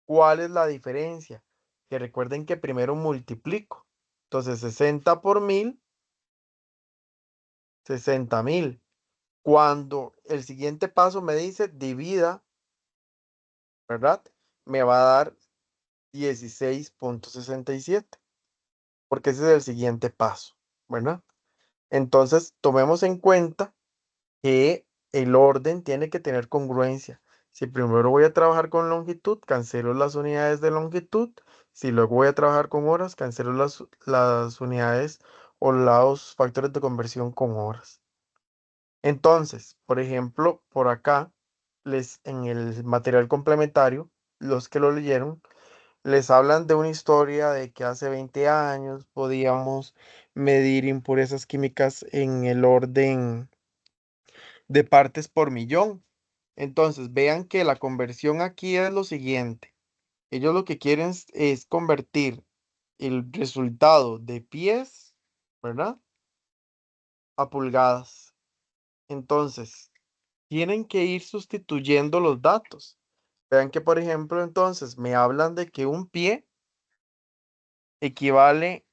[SPEAKER 1] ¿cuál es la diferencia? Que recuerden que primero multiplico. Entonces 60 por 1000, 60.000. Cuando el siguiente paso me dice divida, ¿verdad? Me va a dar 16.67, porque ese es el siguiente paso, ¿verdad? Entonces, tomemos en cuenta que el orden tiene que tener congruencia. Si primero voy a trabajar con longitud, cancelo las unidades de longitud. Si luego voy a trabajar con horas, cancelo las unidades o los factores de conversión con horas. Entonces, por ejemplo, por acá, en el material complementario, los que lo leyeron, les hablan de una historia de que hace 20 años podíamos medir impurezas químicas en el orden de partes por millón. Entonces, vean que la conversión aquí es lo siguiente. Ellos lo que quieren es convertir el resultado de pies, ¿verdad? A pulgadas. Entonces, tienen que ir sustituyendo los datos. Vean que, por ejemplo, entonces me hablan de que un pie equivale,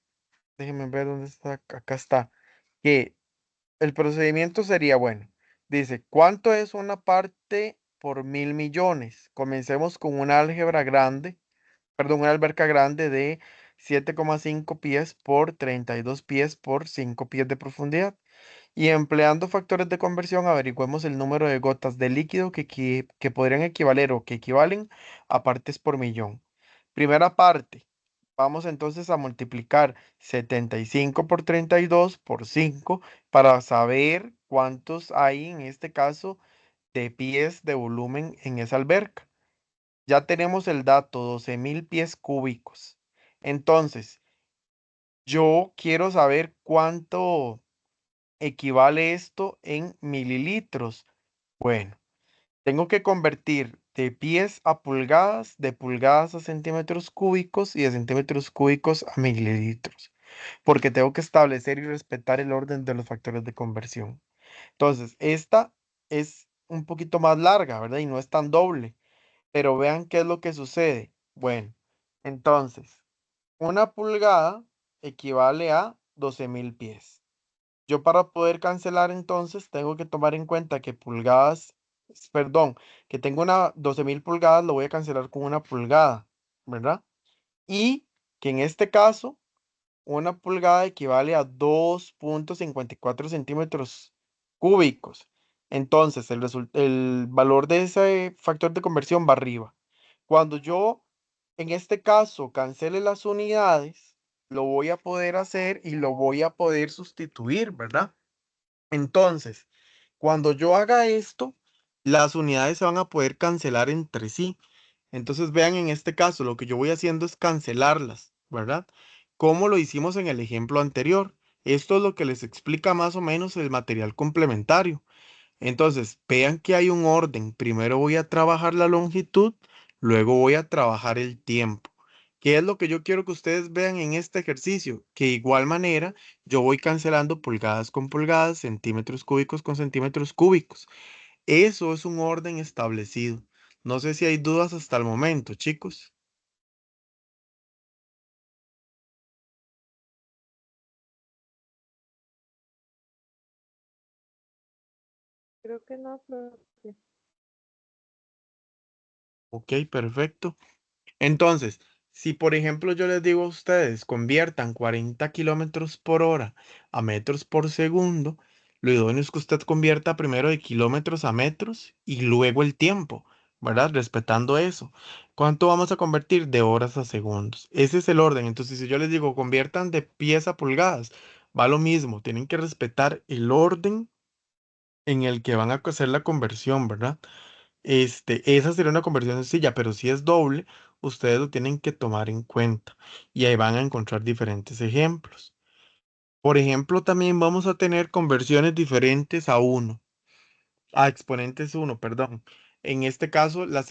[SPEAKER 1] déjenme ver dónde está, acá está, que el procedimiento sería, bueno, dice, ¿cuánto es una parte por 1000 millones? Comencemos con una álgebra grande, perdón, una alberca grande de 7,5 pies por 32 pies por 5 pies de profundidad. Y empleando factores de conversión, averigüemos el número de gotas de líquido que podrían equivaler o que equivalen a partes por millón. Primera parte, vamos entonces a multiplicar 75 por 32 por 5 para saber cuántos hay en este caso de pies de volumen en esa alberca. Ya tenemos el dato, 12.000 pies cúbicos. Entonces, yo quiero saber cuánto equivale esto en mililitros. Bueno, tengo que convertir de pies a pulgadas, de pulgadas a centímetros cúbicos y de centímetros cúbicos a mililitros, porque tengo que establecer y respetar el orden de los factores de conversión. Entonces, esta es un poquito más larga, ¿verdad? Y no es tan doble, pero vean qué es lo que sucede. Bueno, entonces, una pulgada equivale a 12.000 pies. Yo para poder cancelar entonces tengo que tomar en cuenta que pulgadas, perdón, que tengo una 12.000 pulgadas, lo voy a cancelar con una pulgada, ¿verdad? Y que en este caso una pulgada equivale a 2,54 centímetros cúbicos. Entonces, el valor de ese factor de conversión va arriba. Cuando yo, en este caso, cancele las unidades, lo voy a poder hacer y lo voy a poder sustituir, ¿verdad? Entonces, cuando yo haga esto, las unidades se van a poder cancelar entre sí. Entonces, vean en este caso, lo que yo voy haciendo es cancelarlas, ¿verdad? Como lo hicimos en el ejemplo anterior. Esto es lo que les explica más o menos el material complementario. Entonces, vean que hay un orden. Primero voy a trabajar la longitud, luego voy a trabajar el tiempo. ¿Qué es lo que yo quiero que ustedes vean en este ejercicio? Que de igual manera yo voy cancelando pulgadas con pulgadas, centímetros cúbicos con centímetros cúbicos. Eso es un orden establecido. No sé si hay dudas hasta el momento, chicos.
[SPEAKER 4] Creo que no, profe.
[SPEAKER 1] Ok, perfecto. Entonces, si por ejemplo yo les digo a ustedes, conviertan 40 kilómetros por hora a metros por segundo, lo idóneo es que usted convierta primero de kilómetros a metros y luego el tiempo, ¿verdad? Respetando eso. ¿Cuánto vamos a convertir? De horas a segundos. Ese es el orden. Entonces, si yo les digo, conviertan de pies a pulgadas, va lo mismo. Tienen que respetar el orden en el que van a hacer la conversión, ¿verdad? Esa sería una conversión sencilla, pero si es doble, ustedes lo tienen que tomar en cuenta y ahí van a encontrar diferentes ejemplos. Por ejemplo, también vamos a tener conversiones diferentes a exponentes uno, perdón. En este caso, las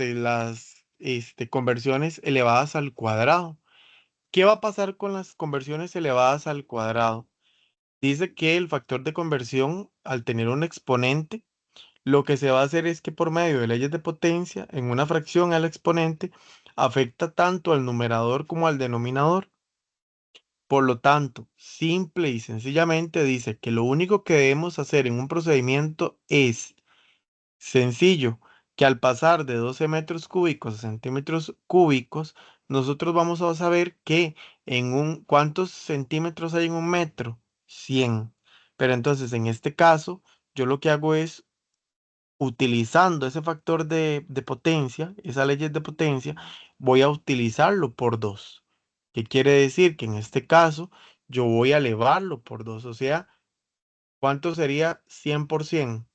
[SPEAKER 1] conversiones elevadas al cuadrado. ¿Qué va a pasar con las conversiones elevadas al cuadrado? Dice que el factor de conversión, al tener un exponente, lo que se va a hacer es que por medio de leyes de potencia, en una fracción al exponente, afecta tanto al numerador como al denominador. Por lo tanto, simple y sencillamente dice que lo único que debemos hacer en un procedimiento es sencillo, que al pasar de 12 metros cúbicos a centímetros cúbicos, nosotros vamos a saber que ¿cuántos centímetros hay en un metro? 100. Pero entonces, en este caso, yo lo que hago es utilizando ese factor de potencia, esas leyes de potencia, voy a utilizarlo por 2. ¿Qué quiere decir? Que en este caso yo voy a elevarlo por 2. O sea, ¿cuánto sería 100%?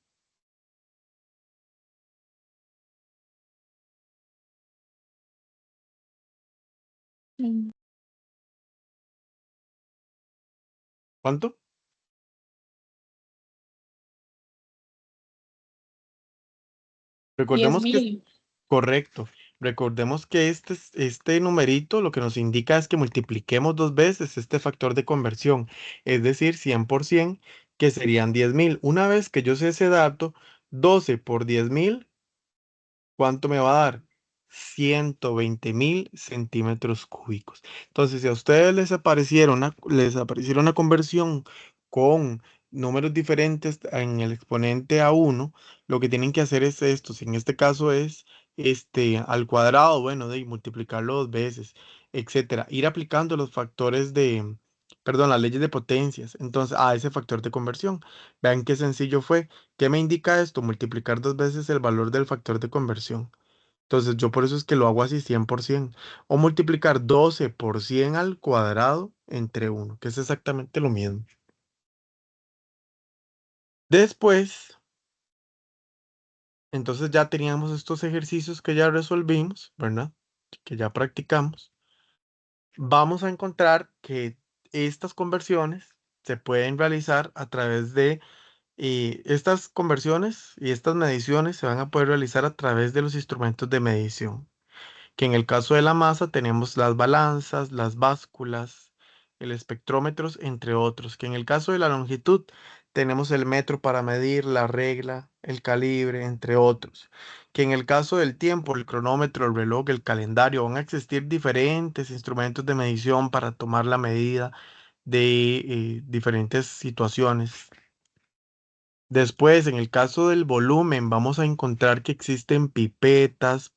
[SPEAKER 5] Mm.
[SPEAKER 1] ¿Cuánto?
[SPEAKER 5] Diez
[SPEAKER 1] Recordemos que es
[SPEAKER 5] mil.
[SPEAKER 1] correcto. Recordemos que este numerito lo que nos indica es que multipliquemos 2 veces este factor de conversión, es decir, 100%, que serían 10.000. Una vez que yo sé ese dato, 12 por 10.000, ¿cuánto me va a dar? 120.000 centímetros cúbicos. Entonces, si a ustedes les apareciera una conversión con números diferentes en el exponente a uno, lo que tienen que hacer es esto. Si en este caso es al cuadrado, bueno, de multiplicarlo 2 veces, etcétera. Ir aplicando los factores perdón, las leyes de potencias. Entonces, a ese factor de conversión. Vean qué sencillo fue. ¿Qué me indica esto? Multiplicar 2 veces el valor del factor de conversión. Entonces yo por eso es que lo hago así 100%. O multiplicar 12 por 100 al cuadrado entre uno, que es exactamente lo mismo. Después, entonces ya teníamos estos ejercicios que ya resolvimos, ¿verdad? Que ya practicamos. Vamos a encontrar que estas conversiones se pueden realizar a través de estas conversiones y estas mediciones se van a poder realizar a través de los instrumentos de medición. Que en el caso de la masa tenemos las balanzas, las básculas, el espectrómetro, entre otros, que en el caso de la longitud tenemos el metro para medir, la regla, el calibre, entre otros, que en el caso del tiempo, el cronómetro, el reloj, el calendario, van a existir diferentes instrumentos de medición para tomar la medida de diferentes situaciones. Después, en el caso del volumen, vamos a encontrar que existen pipetas,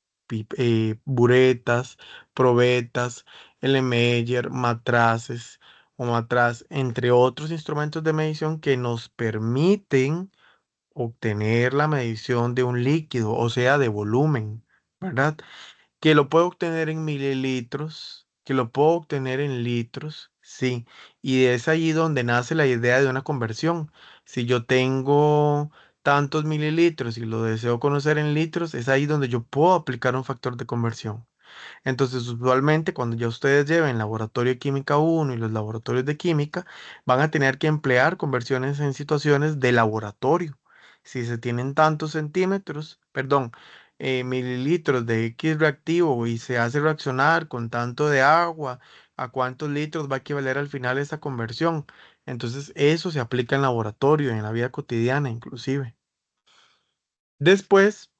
[SPEAKER 1] buretas, probetas, Meyer, matraces o matraz, entre otros instrumentos de medición que nos permiten obtener la medición de un líquido, o sea, de volumen, ¿verdad? Que lo puedo obtener en mililitros, que lo puedo obtener en litros, sí. Y es allí donde nace la idea de una conversión. Si yo tengo tantos mililitros y lo deseo conocer en litros, es ahí donde yo puedo aplicar un factor de conversión. Entonces, usualmente cuando ya ustedes lleven laboratorio de química uno y los laboratorios de química, van a tener que emplear conversiones en situaciones de laboratorio. Si se tienen tantos centímetros, perdón, mililitros de X reactivo y se hace reaccionar con tanto de agua, ¿a cuántos litros va a equivaler al final esa conversión? Entonces, eso se aplica en laboratorio, en la vida cotidiana inclusive. Después,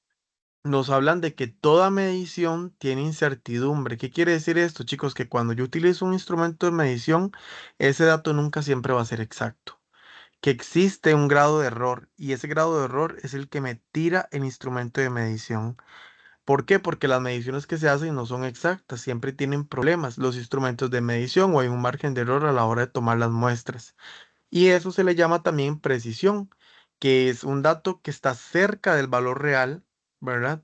[SPEAKER 1] nos hablan de que toda medición tiene incertidumbre. ¿Qué quiere decir esto, chicos? Que cuando yo utilizo un instrumento de medición, ese dato nunca siempre va a ser exacto. Que existe un grado de error y ese grado de error es el que me tira el instrumento de medición. ¿Por qué? Porque las mediciones que se hacen no son exactas, siempre tienen problemas los instrumentos de medición o hay un margen de error a la hora de tomar las muestras. Y eso se le llama también precisión, que es un dato que está cerca del valor real, ¿verdad?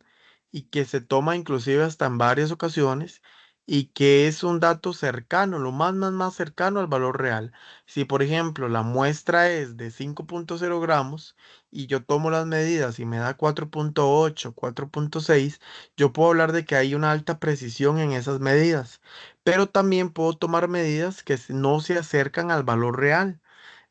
[SPEAKER 1] Y que se toma inclusive hasta en varias ocasiones y que es un dato cercano, lo más cercano al valor real. Si, por ejemplo, la muestra es de 5,0 gramos y yo tomo las medidas y me da 4,8, 4,6, yo puedo hablar de que hay una alta precisión en esas medidas, pero también puedo tomar medidas que no se acercan al valor real.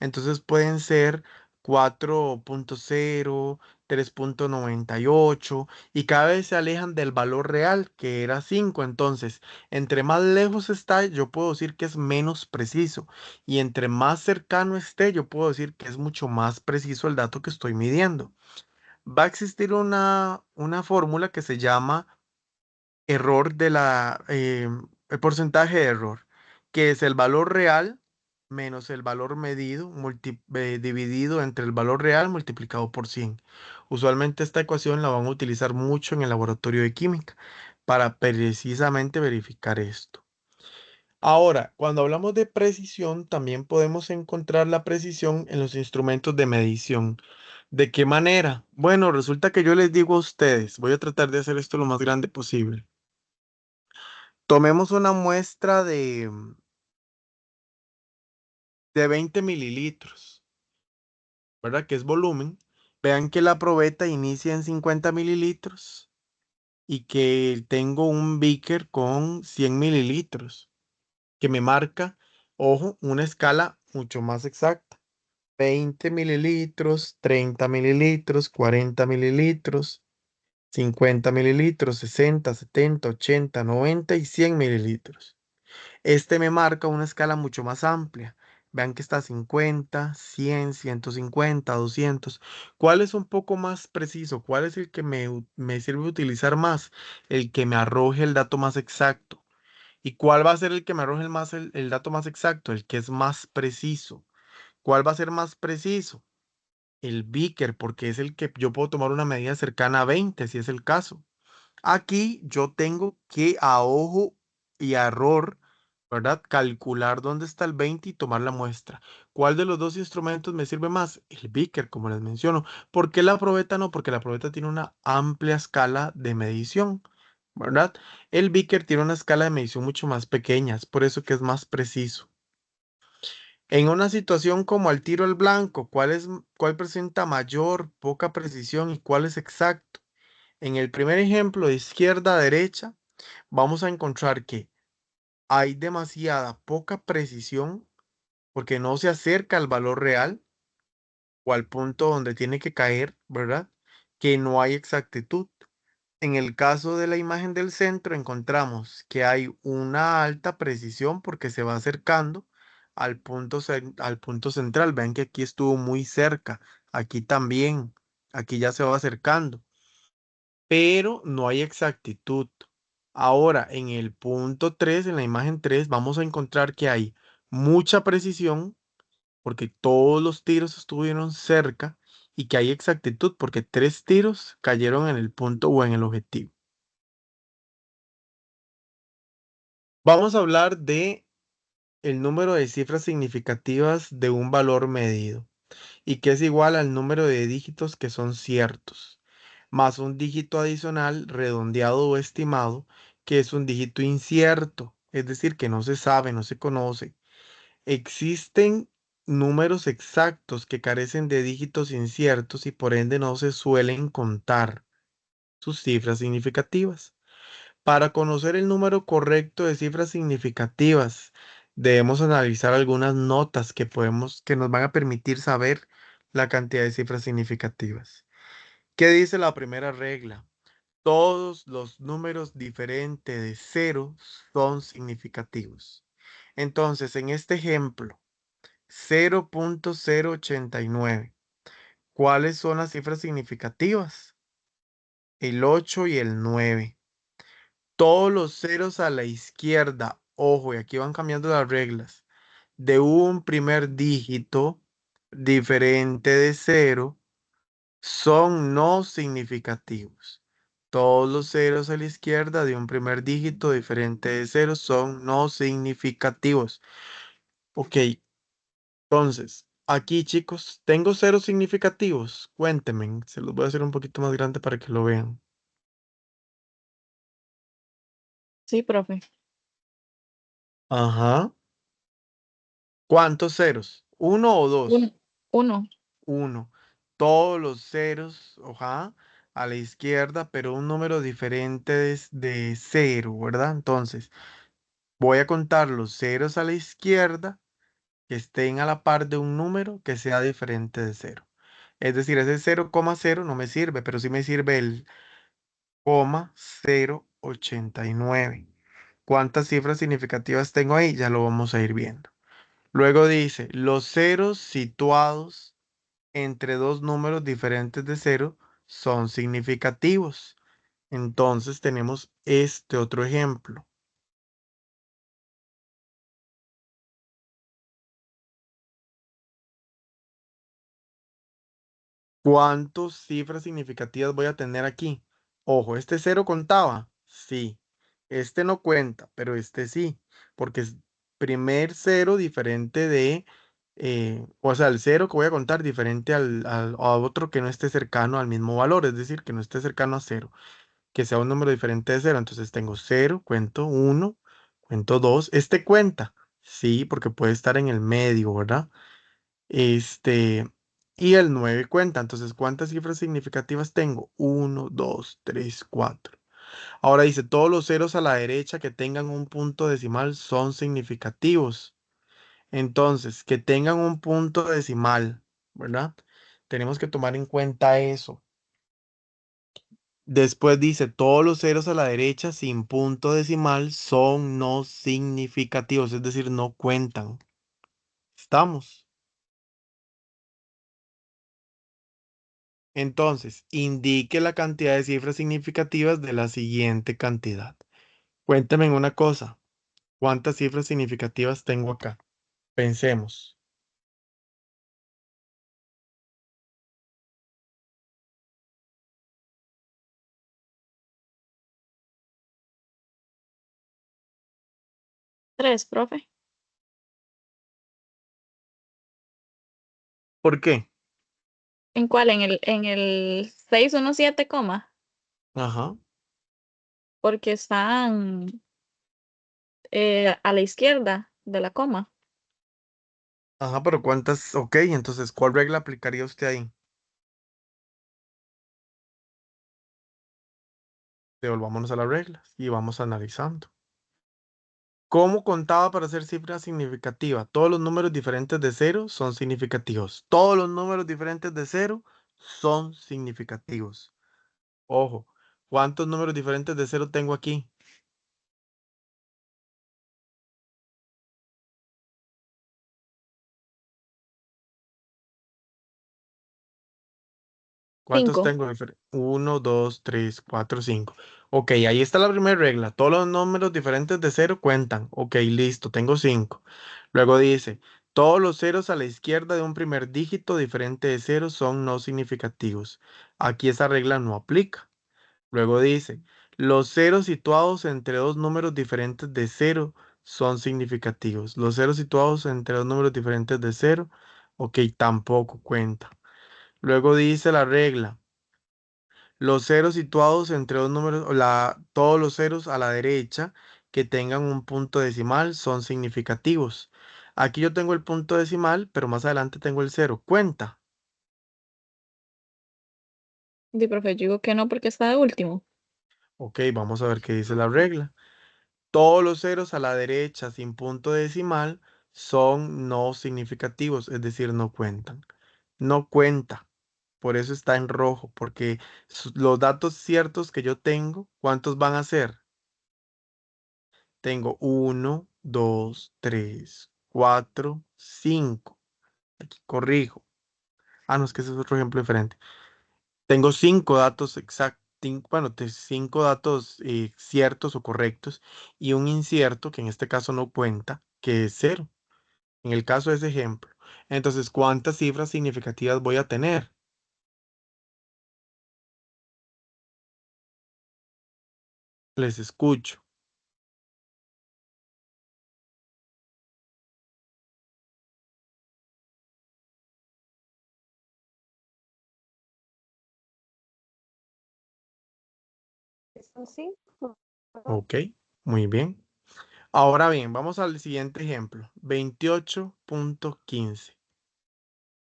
[SPEAKER 1] Entonces pueden ser 4,0, 3,98 y cada vez se alejan del valor real que era 5. Entonces, entre más lejos está, yo puedo decir que es menos preciso y entre más cercano esté, yo puedo decir que es mucho más preciso el dato que estoy midiendo. Va a existir una fórmula que se llama error el porcentaje de error, que es el valor real menos el valor medido dividido entre el valor real multiplicado por 100. Usualmente esta ecuación la van a utilizar mucho en el laboratorio de química para precisamente verificar esto. Ahora, cuando hablamos de precisión, también podemos encontrar la precisión en los instrumentos de medición. ¿De qué manera? Bueno, resulta que yo les digo a ustedes, voy a tratar de hacer esto lo más grande posible. Tomemos una muestra de 20 mililitros, ¿verdad? Que es volumen. Vean que la probeta inicia en 50 mililitros y que tengo un beaker con 100 mililitros, que me marca, ojo, una escala mucho más exacta. 20 mililitros, 30 mililitros, 40 mililitros, 50 mililitros, 60, 70, 80, 90 y 100 mililitros. Este me marca una escala mucho más amplia. Vean que está 50, 100, 150, 200. ¿Cuál es un poco más preciso? ¿Cuál es el que me sirve utilizar más? El que me arroje el dato más exacto. ¿Y cuál va a ser el que me arroje el dato más exacto? El que es más preciso. ¿Cuál va a ser más preciso? El Beaker, porque es el que yo puedo tomar una medida cercana a 20, si es el caso. Aquí yo tengo que a ojo y a error, ¿verdad? Calcular dónde está el 20 y tomar la muestra. ¿Cuál de los dos instrumentos me sirve más? El Beaker, como les menciono. ¿Por qué la probeta no? Porque la probeta tiene una amplia escala de medición, ¿verdad? El Beaker tiene una escala de medición mucho más pequeña, es por eso que es más preciso. En una situación como al tiro al blanco, ¿cuál presenta mayor, poca precisión y cuál es exacto? En el primer ejemplo de izquierda a derecha, vamos a encontrar que hay demasiada poca precisión porque no se acerca al valor real o al punto donde tiene que caer, ¿verdad? Que no hay exactitud. En el caso de la imagen del centro, encontramos que hay una alta precisión porque se va acercando al punto central. Ven que aquí estuvo muy cerca, aquí también, aquí ya se va acercando, pero no hay exactitud. Ahora, en el punto 3, en la imagen 3, vamos a encontrar que hay mucha precisión, porque todos los tiros estuvieron cerca, y que hay exactitud, porque 3 tiros cayeron en el punto o en el objetivo. Vamos a hablar de el número de cifras significativas de un valor medido, y que es igual al número de dígitos que son ciertos, más un dígito adicional redondeado o estimado, que es un dígito incierto, es decir, que no se sabe, no se conoce. Existen números exactos que carecen de dígitos inciertos y por ende no se suelen contar sus cifras significativas. Para conocer el número correcto de cifras significativas, debemos analizar algunas notas que nos van a permitir saber la cantidad de cifras significativas. ¿Qué dice la primera regla? Todos los números diferentes de cero son significativos. Entonces, en este ejemplo, 0.089, ¿cuáles son las cifras significativas? El 8 y el 9. Todos los ceros a la izquierda, ojo, y aquí van cambiando las reglas, de un primer dígito diferente de cero son no significativos. Todos los ceros a la izquierda de un primer dígito diferente de cero son no significativos. Ok, entonces, aquí chicos, tengo ceros significativos. Cuéntenme, se los voy a hacer un poquito más grande para que lo vean.
[SPEAKER 5] Sí, profe.
[SPEAKER 1] Ajá. ¿Cuántos ceros? ¿Uno o dos?
[SPEAKER 5] Uno. Uno.
[SPEAKER 1] Uno. Todos los ceros, ajá, a la izquierda, pero un número diferente de cero, ¿verdad? Entonces, voy a contar los ceros a la izquierda que estén a la par de un número que sea diferente de cero. Es decir, ese 0,0 no me sirve, pero sí me sirve el 0,089. ¿Cuántas cifras significativas tengo ahí? Ya lo vamos a ir viendo. Luego dice, los ceros situados entre dos números diferentes de cero son significativos. Entonces tenemos este otro ejemplo. ¿Cuántas cifras significativas voy a tener aquí? Ojo, ¿este cero contaba? Sí. Este no cuenta, pero este sí, porque es primer cero diferente o sea, el cero que voy a contar diferente a otro que no esté cercano al mismo valor, es decir, que no esté cercano a cero, que sea un número diferente de cero. Entonces tengo cero, cuento uno, cuento dos. Este cuenta, sí, porque puede estar en el medio, ¿verdad? Este, y el 9 cuenta. Entonces, ¿cuántas cifras significativas tengo? Uno, 2, 3, 4. Ahora dice, todos los ceros a la derecha que tengan un punto decimal son significativos. Entonces, que tengan un punto decimal, ¿verdad? Tenemos que tomar en cuenta eso. Después dice, todos los ceros a la derecha sin punto decimal son no significativos, es decir, no cuentan. ¿Estamos? Entonces, indique la cantidad de cifras significativas de la siguiente cantidad. Cuéntame en una cosa. ¿Cuántas cifras significativas tengo acá? Pensemos.
[SPEAKER 5] Tres, profe.
[SPEAKER 1] ¿Por qué?
[SPEAKER 5] ¿En cuál? En el 617, coma.
[SPEAKER 1] Ajá.
[SPEAKER 5] Porque están a la izquierda de la coma.
[SPEAKER 1] Ajá, pero ¿cuántas? Ok, entonces, ¿cuál regla aplicaría usted ahí? Devolvámonos a las reglas y vamos analizando. ¿Cómo contaba para ser cifra significativa? Todos los números diferentes de cero son significativos. Todos los números diferentes de cero son significativos. Ojo, ¿cuántos números diferentes de cero tengo aquí? ¿Cuántos
[SPEAKER 5] 5.
[SPEAKER 1] tengo? 1, 2, 3, 4, 5. Ok, ahí está la primera regla. Todos los números diferentes de cero cuentan. Ok, listo, tengo 5. Luego dice, todos los ceros a la izquierda de un primer dígito diferente de cero son no significativos. Aquí esa regla no aplica. Luego dice, los ceros situados entre dos números diferentes de cero son significativos. Los ceros situados entre dos números diferentes de cero, ok, tampoco cuenta. Luego dice la regla. Los ceros situados entre dos números, todos los ceros a la derecha que tengan un punto decimal son significativos. Aquí yo tengo el punto decimal, pero más adelante tengo el cero. Cuenta.
[SPEAKER 5] Di, profe, yo digo que no porque está de último.
[SPEAKER 1] Ok, vamos a ver qué dice la regla. Todos los ceros a la derecha sin punto decimal son no significativos, es decir, no cuentan. No cuenta. Por eso está en rojo, porque los datos ciertos que yo tengo, ¿cuántos van a ser? Tengo 1, 2, 3, 4, 5. Aquí corrijo. Ah, no, es que ese es otro ejemplo diferente. Tengo 5 datos exactos, bueno, 5 datos ciertos o correctos y un incierto, que en este caso no cuenta, que es cero. En el caso de ese ejemplo. Entonces, ¿cuántas cifras significativas voy a tener? Les escucho.
[SPEAKER 4] Son 5.
[SPEAKER 1] Ok, muy bien. Ahora bien, vamos al siguiente ejemplo. 28.15.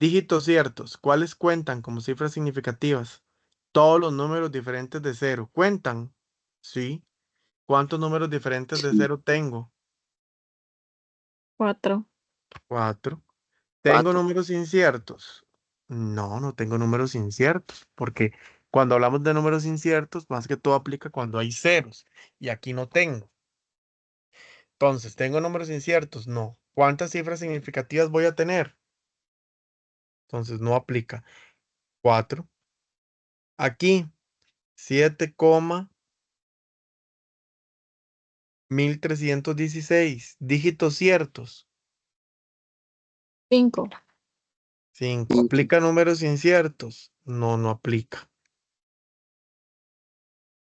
[SPEAKER 1] Dígitos ciertos. ¿Cuáles cuentan como cifras significativas? Todos los números diferentes de cero. ¿Cuentan? Sí. ¿Cuántos números diferentes de
[SPEAKER 2] Sí,
[SPEAKER 1] cero tengo?
[SPEAKER 5] 4.
[SPEAKER 1] 4. ¿Tengo
[SPEAKER 2] 4.
[SPEAKER 1] números inciertos? No, no tengo números inciertos, porque cuando hablamos de números inciertos, más que todo aplica cuando hay ceros, y aquí no tengo. Entonces, ¿tengo números inciertos? No. ¿Cuántas cifras significativas voy a tener? Entonces, no aplica. 4. Aquí, 7,1316. Dígitos ciertos.
[SPEAKER 5] 5.
[SPEAKER 1] 5.
[SPEAKER 2] 5.
[SPEAKER 1] ¿Aplica números inciertos? No, no aplica.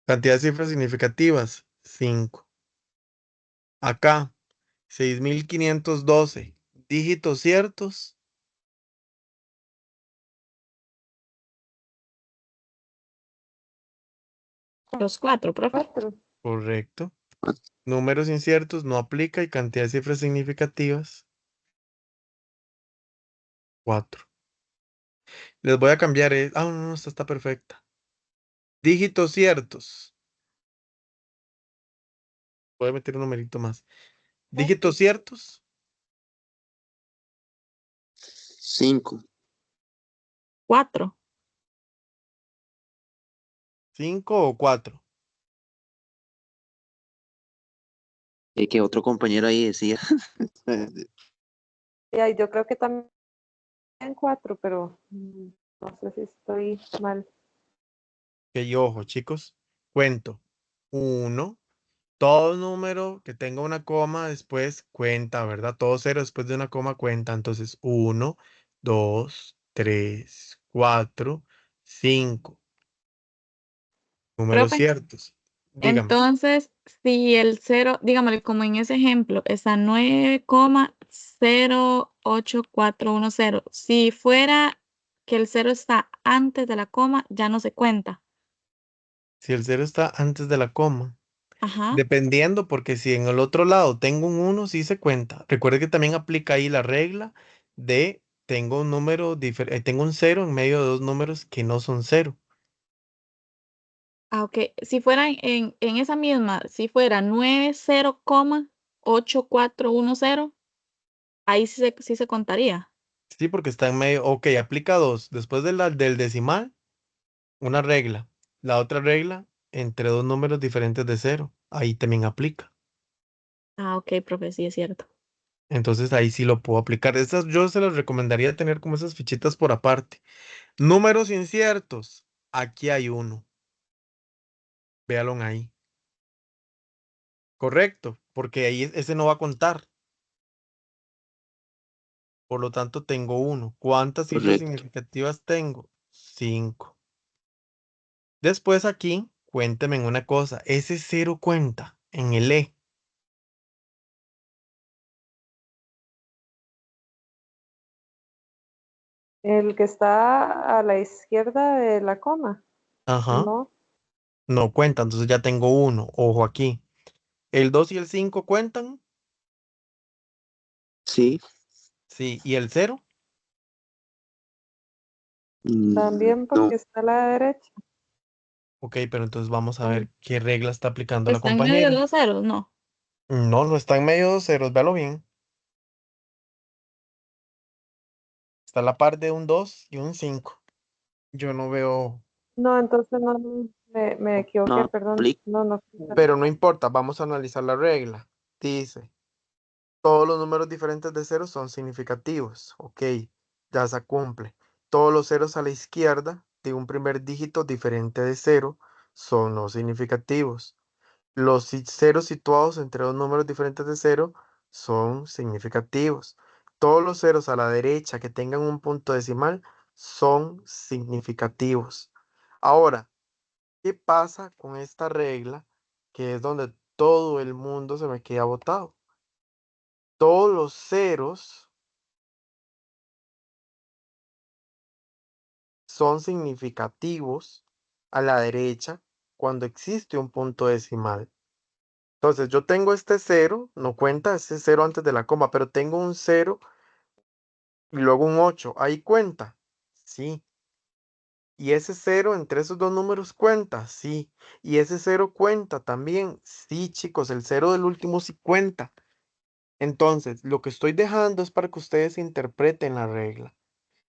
[SPEAKER 1] Cantidad de cifras significativas. 5. Acá, 6,512. Dígitos ciertos.
[SPEAKER 5] Los 4, profe.
[SPEAKER 4] 4.
[SPEAKER 1] Correcto. Números inciertos no aplica y cantidad de cifras significativas. 4. Les voy a cambiar. Ah, no, no, esta está perfecta. Dígitos ciertos. Voy a meter un numerito más. Dígitos ciertos.
[SPEAKER 2] 5.
[SPEAKER 5] 4.
[SPEAKER 1] 5 o 4.
[SPEAKER 2] Y que otro compañero ahí decía.
[SPEAKER 4] Yo creo que también 4, pero no sé si estoy mal.
[SPEAKER 1] Que ojo, chicos. Cuento. 1. Todo número que tenga una coma después cuenta, ¿verdad? Todo cero después de una coma cuenta. Entonces, 1, 2, 3, 4, 5. Números
[SPEAKER 5] Profe,
[SPEAKER 1] ciertos. Dígame.
[SPEAKER 5] entonces, si el 0, digámosle, como en ese ejemplo, está 9,08410. Si fuera que el 0 está antes de la coma, ya no se cuenta.
[SPEAKER 1] Si el cero está antes de la coma.
[SPEAKER 5] Ajá.
[SPEAKER 1] Dependiendo, porque si en el otro lado tengo un 1, sí se cuenta. Recuerde que también aplica ahí la regla de tengo un número diferente, tengo un cero en medio de dos números que no son cero.
[SPEAKER 5] Ah, ok. Si fuera en esa misma, si fuera 90,8410, ahí sí se contaría.
[SPEAKER 1] Sí, porque está en medio. Ok, aplica dos. Después del decimal, una regla. La otra regla, entre dos números diferentes de cero. Ahí también aplica.
[SPEAKER 5] Ah, ok, profe, sí es cierto.
[SPEAKER 1] Entonces ahí sí lo puedo aplicar. Estas yo se las recomendaría tener como esas fichitas por aparte. Números inciertos. aquí hay 1. Véalo ahí. Correcto, porque ahí ese no va a contar. Por lo tanto, tengo 1. ¿Cuántas cifras
[SPEAKER 2] Correcto.
[SPEAKER 1] significativas tengo? 5. Después aquí, cuénteme en una cosa. Ese 0 cuenta en el E.
[SPEAKER 4] El que está a la izquierda de la coma,
[SPEAKER 1] Ajá.
[SPEAKER 4] ¿no?
[SPEAKER 1] No cuenta, entonces ya tengo 1. Ojo aquí. ¿El 2 y el 5 cuentan?
[SPEAKER 2] Sí.
[SPEAKER 1] Sí. ¿Y el 0?
[SPEAKER 4] También
[SPEAKER 2] No.
[SPEAKER 4] porque está a la derecha.
[SPEAKER 1] Ok, pero entonces vamos a
[SPEAKER 4] Ah,
[SPEAKER 1] ver qué regla está aplicando la
[SPEAKER 5] ¿Está en medio de
[SPEAKER 1] compañera.
[SPEAKER 5] los ceros? No.
[SPEAKER 1] No, no está en medio de 2 ceros, véalo bien. Está a la par de un 2 y un 5. Yo no veo,
[SPEAKER 4] no, entonces no, me equivoqué,
[SPEAKER 2] No
[SPEAKER 4] perdón.
[SPEAKER 2] aplica.
[SPEAKER 4] No, no.
[SPEAKER 1] pero no importa, vamos a analizar la regla. Dice, todos los números diferentes de 0 son significativos. Ok, ya se cumple. Todos los ceros a la izquierda de un primer dígito diferente de 0 son no significativos. Los ceros situados entre dos números diferentes de 0 son significativos. Todos los ceros a la derecha que tengan un punto decimal son significativos. Ahora, ¿qué pasa con esta regla? Que es donde todo el mundo se me queda botado. Todos los ceros son significativos a la derecha cuando existe un punto decimal. Entonces, yo tengo este 0, no cuenta ese 0 antes de la coma, pero tengo un 0 y luego un 8. ¿Ahí cuenta? Sí. ¿Y ese 0 entre esos dos números cuenta? Sí. ¿Y ese 0 cuenta también? Sí, chicos, el 0 del último sí cuenta. Entonces, lo que estoy dejando es para que ustedes interpreten la regla.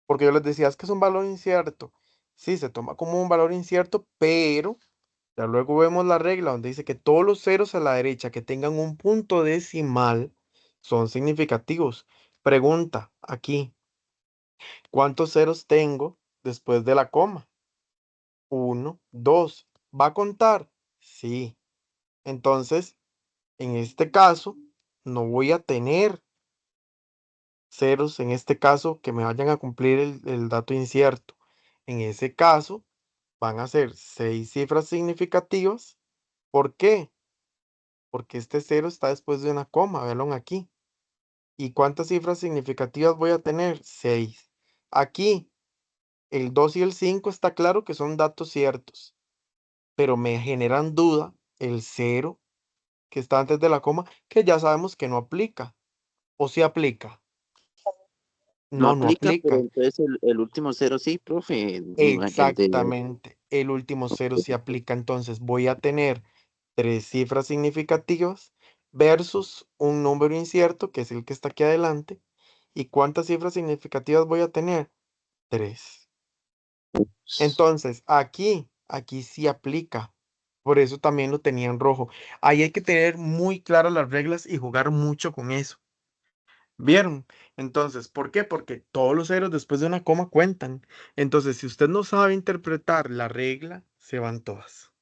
[SPEAKER 1] Porque yo les decía, es que es un valor incierto. Sí, se toma como un valor incierto, pero ya luego vemos la regla donde dice que todos los ceros a la derecha que tengan un punto decimal son significativos. Pregunta aquí, ¿cuántos ceros tengo después de la coma? 1, 2. ¿Va a contar? Sí. Entonces, en este caso, no voy a tener ceros en este caso que me vayan a cumplir el dato incierto. En ese caso, van a ser 6 cifras significativas. ¿Por qué? Porque este cero está después de una coma, véanlo aquí. ¿Y cuántas cifras significativas voy a tener? 6. Aquí, el 2 y el 5 está claro que son datos ciertos, pero me generan duda el cero que está antes de la coma, que ya sabemos que no aplica. ¿O sí aplica?
[SPEAKER 2] No
[SPEAKER 1] No, no
[SPEAKER 2] aplica, pero
[SPEAKER 1] aplica.
[SPEAKER 2] entonces el último 0 sí, profe. El de.
[SPEAKER 1] Exactamente. El último cero sí aplica. Entonces voy a tener 3 cifras significativas versus un número incierto, que es el que está aquí adelante. ¿Y cuántas cifras significativas voy a tener? 3. Entonces, aquí sí aplica. Por eso también lo tenía en rojo. Ahí hay que tener muy claras las reglas y jugar mucho con eso. ¿Vieron? Entonces, ¿por qué? Porque todos los ceros después de una coma cuentan. Entonces, si usted no sabe interpretar la regla, se van todas.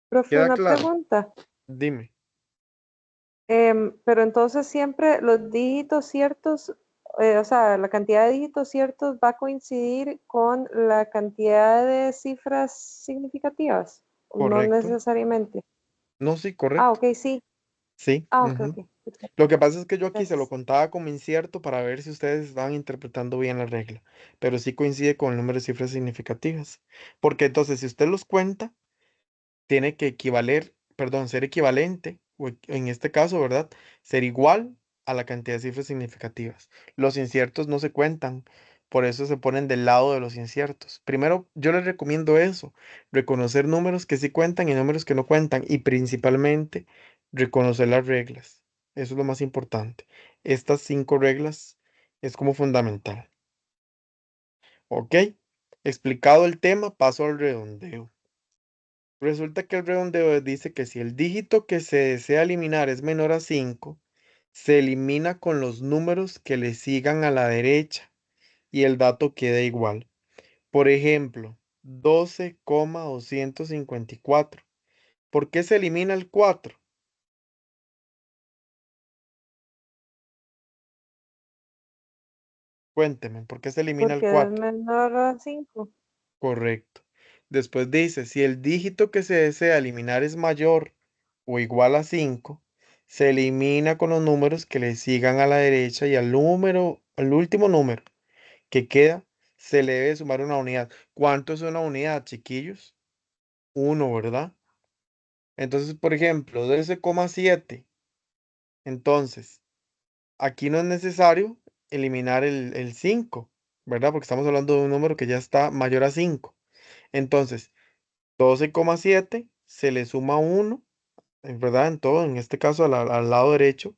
[SPEAKER 4] Profe,
[SPEAKER 1] ¿Queda
[SPEAKER 4] una
[SPEAKER 1] claro?
[SPEAKER 4] pregunta.
[SPEAKER 1] Dime.
[SPEAKER 4] Pero entonces siempre los dígitos ciertos, o sea, la cantidad de dígitos ciertos va a coincidir con la cantidad de cifras significativas, no
[SPEAKER 1] ¿Correcto?
[SPEAKER 4] necesariamente.
[SPEAKER 1] No, sí,
[SPEAKER 4] Ah,
[SPEAKER 1] correcto.
[SPEAKER 4] ok, sí.
[SPEAKER 1] Sí.
[SPEAKER 4] Ah, ok,
[SPEAKER 1] Ujú.
[SPEAKER 4] ok.
[SPEAKER 1] Lo que pasa es que yo aquí se lo
[SPEAKER 4] Gracias.
[SPEAKER 1] contaba como incierto para ver si ustedes estaban interpretando bien la regla, pero sí coincide con el número de cifras significativas. Porque entonces, si usted los cuenta, tiene que equivaler, perdón, ser equivalente, o en este caso, ¿verdad? Ser igual a la cantidad de cifras significativas. Los inciertos no se cuentan, por eso se ponen del lado de los inciertos. Primero, yo les recomiendo eso, reconocer números que sí cuentan y números que no cuentan, y principalmente reconocer las reglas. Eso es lo más importante. Estas 5 reglas es como fundamental. ¿Ok? Explicado el tema, paso al redondeo. Resulta que el redondeo dice que si el dígito que se desea eliminar es menor a 5, se elimina con los números que le sigan a la derecha. y el dato queda igual. Por ejemplo, 12,254. ¿Por qué se elimina el 4? Cuénteme, ¿por qué se elimina el
[SPEAKER 4] porque es
[SPEAKER 1] 4?
[SPEAKER 4] menor a 5.
[SPEAKER 1] Correcto. Después dice, si el dígito que se desea eliminar es mayor o igual a 5, se elimina con los números que le sigan a la derecha y al último número que queda, se le debe sumar una unidad. ¿Cuánto es una unidad, chiquillos? 1, ¿verdad? Entonces, por ejemplo, 12,7. Entonces, aquí no es necesario eliminar el 5, ¿verdad? Porque estamos hablando de un número que ya está mayor a 5. Entonces, 12,7 se le suma 1, ¿verdad? En todo, en este caso al lado derecho,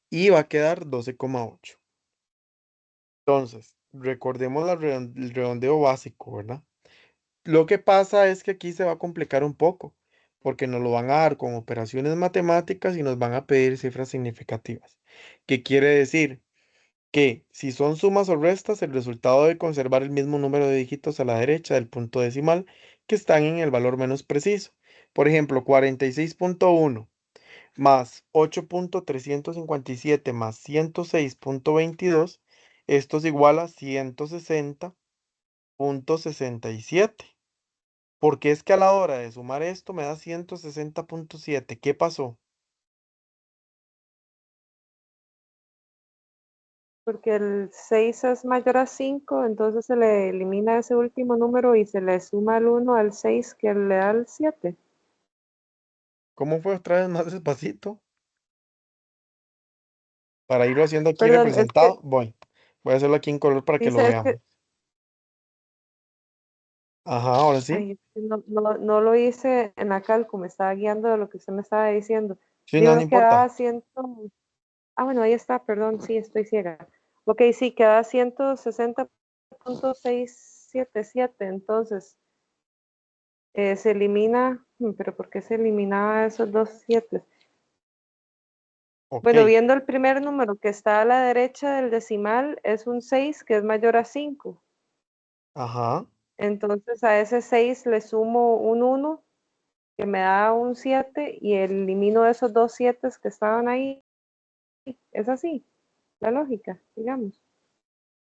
[SPEAKER 1] y va a quedar 12,8. Entonces, recordemos el redondeo básico, ¿verdad? Lo que pasa es que aquí se va a complicar un poco, porque nos lo van a dar con operaciones matemáticas y nos van a pedir cifras significativas. ¿Qué quiere decir? Que si son sumas o restas, el resultado debe conservar el mismo número de dígitos a la derecha del punto decimal que están en el valor menos preciso. Por ejemplo, 46,1 más 8,357 más 106,22, esto es igual a 160,67. Porque es que a la hora de sumar esto me da 160,7. ¿Qué pasó?
[SPEAKER 4] Porque el 6 es mayor a 5, entonces se le elimina ese último número y se le suma el 1 al 6 que le da el 7.
[SPEAKER 1] ¿Cómo fue otra vez más despacito? Para irlo haciendo aquí
[SPEAKER 4] Perdón, es que
[SPEAKER 1] representado, voy a hacerlo aquí en color para que lo
[SPEAKER 4] dice, es que,
[SPEAKER 1] veamos. Ajá, ahora sí.
[SPEAKER 4] ay, es que no lo hice en la calco, me estaba guiando de lo que usted me estaba diciendo.
[SPEAKER 1] Sí, no, no
[SPEAKER 4] Digo que
[SPEAKER 1] importa.
[SPEAKER 4] daba 100, bueno, ahí está, perdón, sí, estoy ciega. Ok, sí, queda 160,677, entonces se elimina, pero ¿por qué se eliminaba esos dos 7?
[SPEAKER 1] Ok,
[SPEAKER 4] Bueno, viendo el primer número que está a la derecha del decimal, es un 6 que es mayor a 5.
[SPEAKER 1] ajá,
[SPEAKER 4] Entonces a ese 6 le sumo un 1 que me da un 7 y elimino esos dos 7 que estaban ahí. Es así, la lógica, digamos.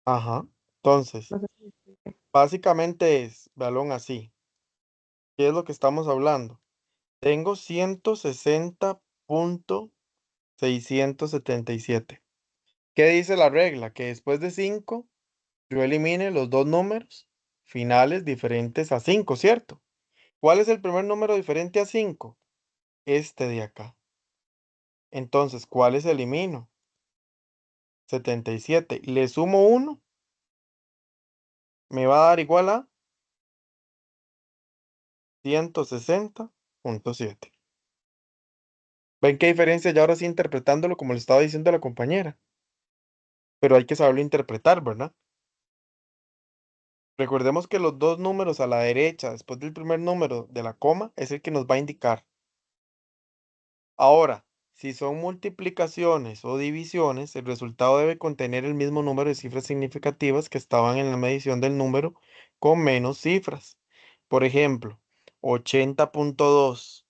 [SPEAKER 1] ajá. Entonces,
[SPEAKER 4] No sé si-
[SPEAKER 1] básicamente es, balón así. ¿Qué es lo que estamos hablando? Tengo 160,677. ¿Qué dice la regla? Que después de 5 yo elimine los dos números finales diferentes a 5, ¿cierto? ¿Cuál es el primer número diferente a 5? Este de acá. Entonces, ¿cuáles elimino? 77. Le sumo 1, me va a dar igual a 160,7. ¿Ven qué diferencia ya ahora sí interpretándolo como le estaba diciendo la compañera? Pero hay que saberlo interpretar, ¿verdad? Recordemos que los dos números a la derecha, después del primer número de la coma, es el que nos va a indicar. Ahora, si son multiplicaciones o divisiones, el resultado debe contener el mismo número de cifras significativas que estaban en la medición del número con menos cifras. Por ejemplo, 80,2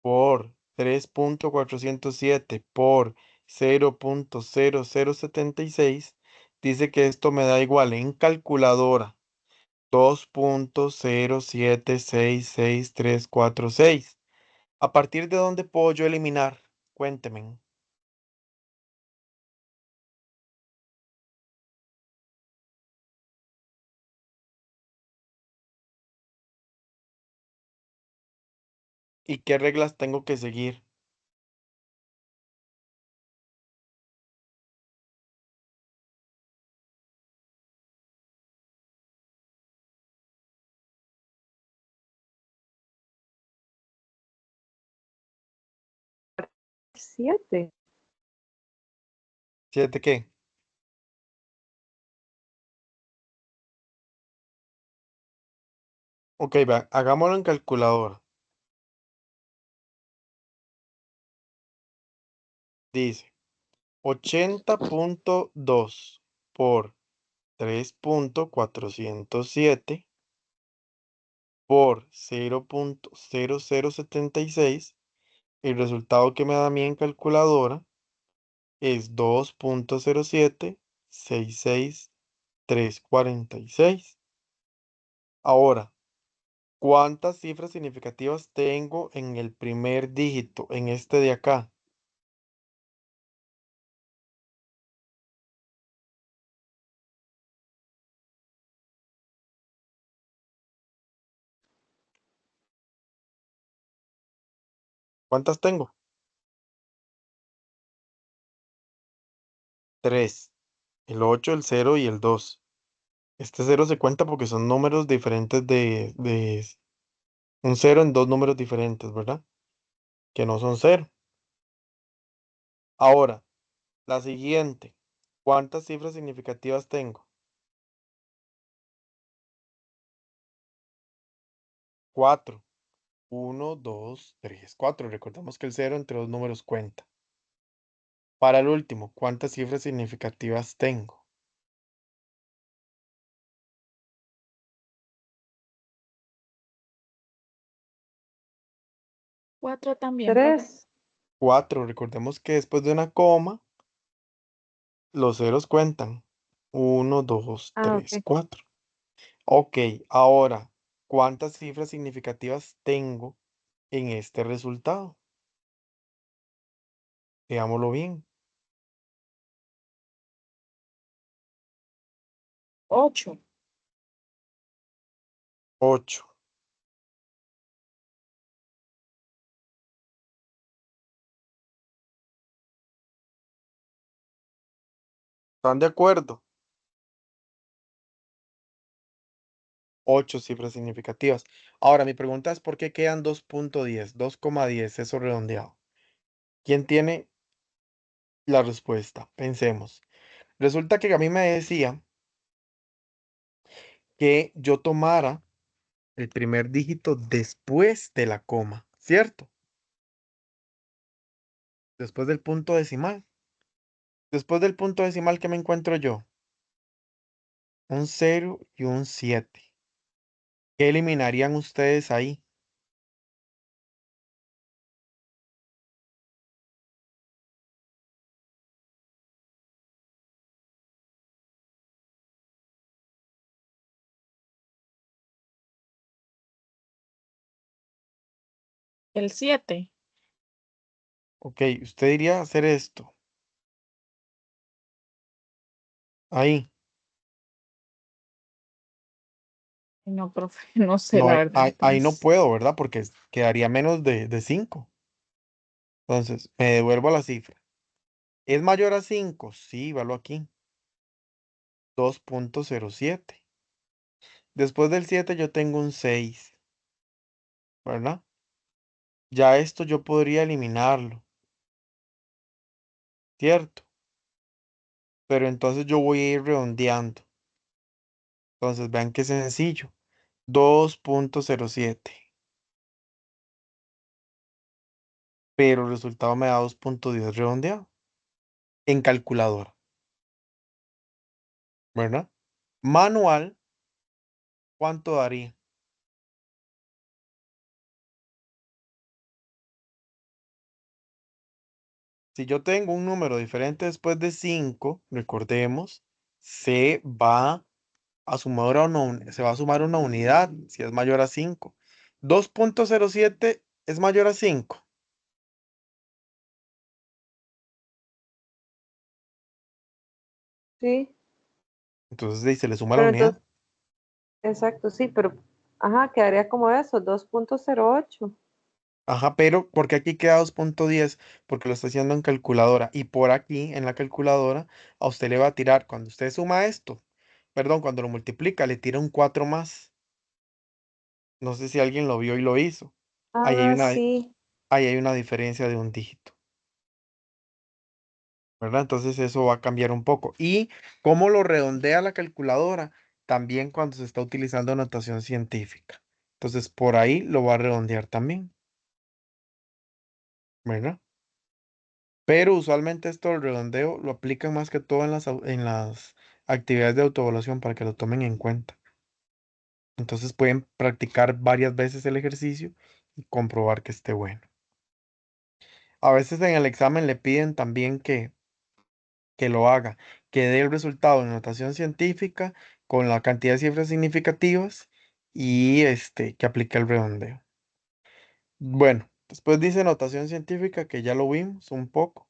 [SPEAKER 1] por 3,407 por 0,0076 dice que esto me da igual en calculadora 2,0766346. ¿A partir de dónde puedo yo eliminar? Cuénteme. ¿Y qué reglas tengo que seguir?
[SPEAKER 4] Siete.
[SPEAKER 1] ¿Siete qué? Ok, va, hagámoslo en calculadora. Dice 80,2 por 3.407 por 0.0076. El resultado que me da a mí en calculadora es 2.0766346. Ahora, ¿cuántas cifras significativas tengo en el primer dígito, en este de acá? ¿Cuántas tengo? 3. El 8, el 0 y el 2. Este 0 se cuenta porque son números diferentes de un 0 en dos números diferentes, ¿verdad? Que no son 0. Ahora, la siguiente. ¿Cuántas cifras significativas tengo? 4. 1, 2, 3, 4. Recordamos que el 0 entre dos números cuenta. Para el último, ¿cuántas cifras significativas tengo?
[SPEAKER 5] 4 también, profe.
[SPEAKER 4] 3.
[SPEAKER 1] 4. Recordemos que después de una coma, los ceros cuentan. 1, 2,
[SPEAKER 4] Ah,
[SPEAKER 1] 3,
[SPEAKER 4] ok.
[SPEAKER 1] 4. Ok, ahora, ¿cuántas cifras significativas tengo en este resultado? Veámoslo bien.
[SPEAKER 5] 8.
[SPEAKER 1] 8. ¿Están de acuerdo? 8 cifras significativas. Ahora, mi pregunta es ¿por qué quedan 2.10, 2,10, eso redondeado? ¿Quién tiene la respuesta? Pensemos. Resulta que a mí me decía que yo tomara el primer dígito después de la coma, ¿cierto? Después del punto decimal. Después del punto decimal, ¿qué me encuentro yo? Un 0 y un 7. ¿Qué eliminarían ustedes ahí?
[SPEAKER 5] El 7.
[SPEAKER 1] Ok, usted iría a hacer esto. Ahí.
[SPEAKER 5] No, profe, no sé,
[SPEAKER 1] No,
[SPEAKER 5] la
[SPEAKER 1] ahí,
[SPEAKER 5] verdad.
[SPEAKER 1] ahí no
[SPEAKER 5] Entonces,
[SPEAKER 1] puedo, ¿verdad? Porque quedaría menos de 5. Entonces, me devuelvo a la cifra. ¿Es mayor a 5? Sí, valo aquí. 2.07. Después del 7 yo tengo un 6, ¿verdad? Ya esto yo podría eliminarlo, ¿cierto? Pero entonces yo voy a ir redondeando. Entonces, vean qué sencillo. 2.07. Pero el resultado me da 2.10 redondeado en calculadora, ¿verdad? Manual, ¿cuánto daría? Si yo tengo un número diferente después de 5, recordemos, se va a sumar se va a sumar una unidad si es mayor a 5. 2.07 es mayor a 5.
[SPEAKER 4] Sí,
[SPEAKER 1] Entonces ahí se le suma la
[SPEAKER 4] pero
[SPEAKER 1] unidad.
[SPEAKER 4] entonces, exacto, sí, pero, ajá, quedaría como eso, 2.08.
[SPEAKER 1] Ajá, pero porque aquí queda 2.10, porque lo está haciendo en calculadora. Y por aquí, en la calculadora, a usted le va a tirar, cuando usted suma esto, perdón, cuando lo multiplica, le tira un 4 más. No sé si alguien lo vio y lo hizo. Ahí hay
[SPEAKER 4] Ah,
[SPEAKER 1] una,
[SPEAKER 4] sí.
[SPEAKER 1] ahí hay una diferencia de un dígito, ¿verdad? Entonces eso va a cambiar un poco. ¿Y cómo lo redondea la calculadora? También cuando se está utilizando notación científica. Entonces por ahí lo va a redondear también, ¿verdad? Pero usualmente esto del redondeo lo aplican más que todo en las actividades de autoevaluación para que lo tomen en cuenta. Entonces pueden practicar varias veces el ejercicio y comprobar que esté bueno. A veces en el examen le piden también que lo haga, que dé el resultado en notación científica con la cantidad de cifras significativas y que aplique el redondeo. Bueno, después dice notación científica, que ya lo vimos un poco,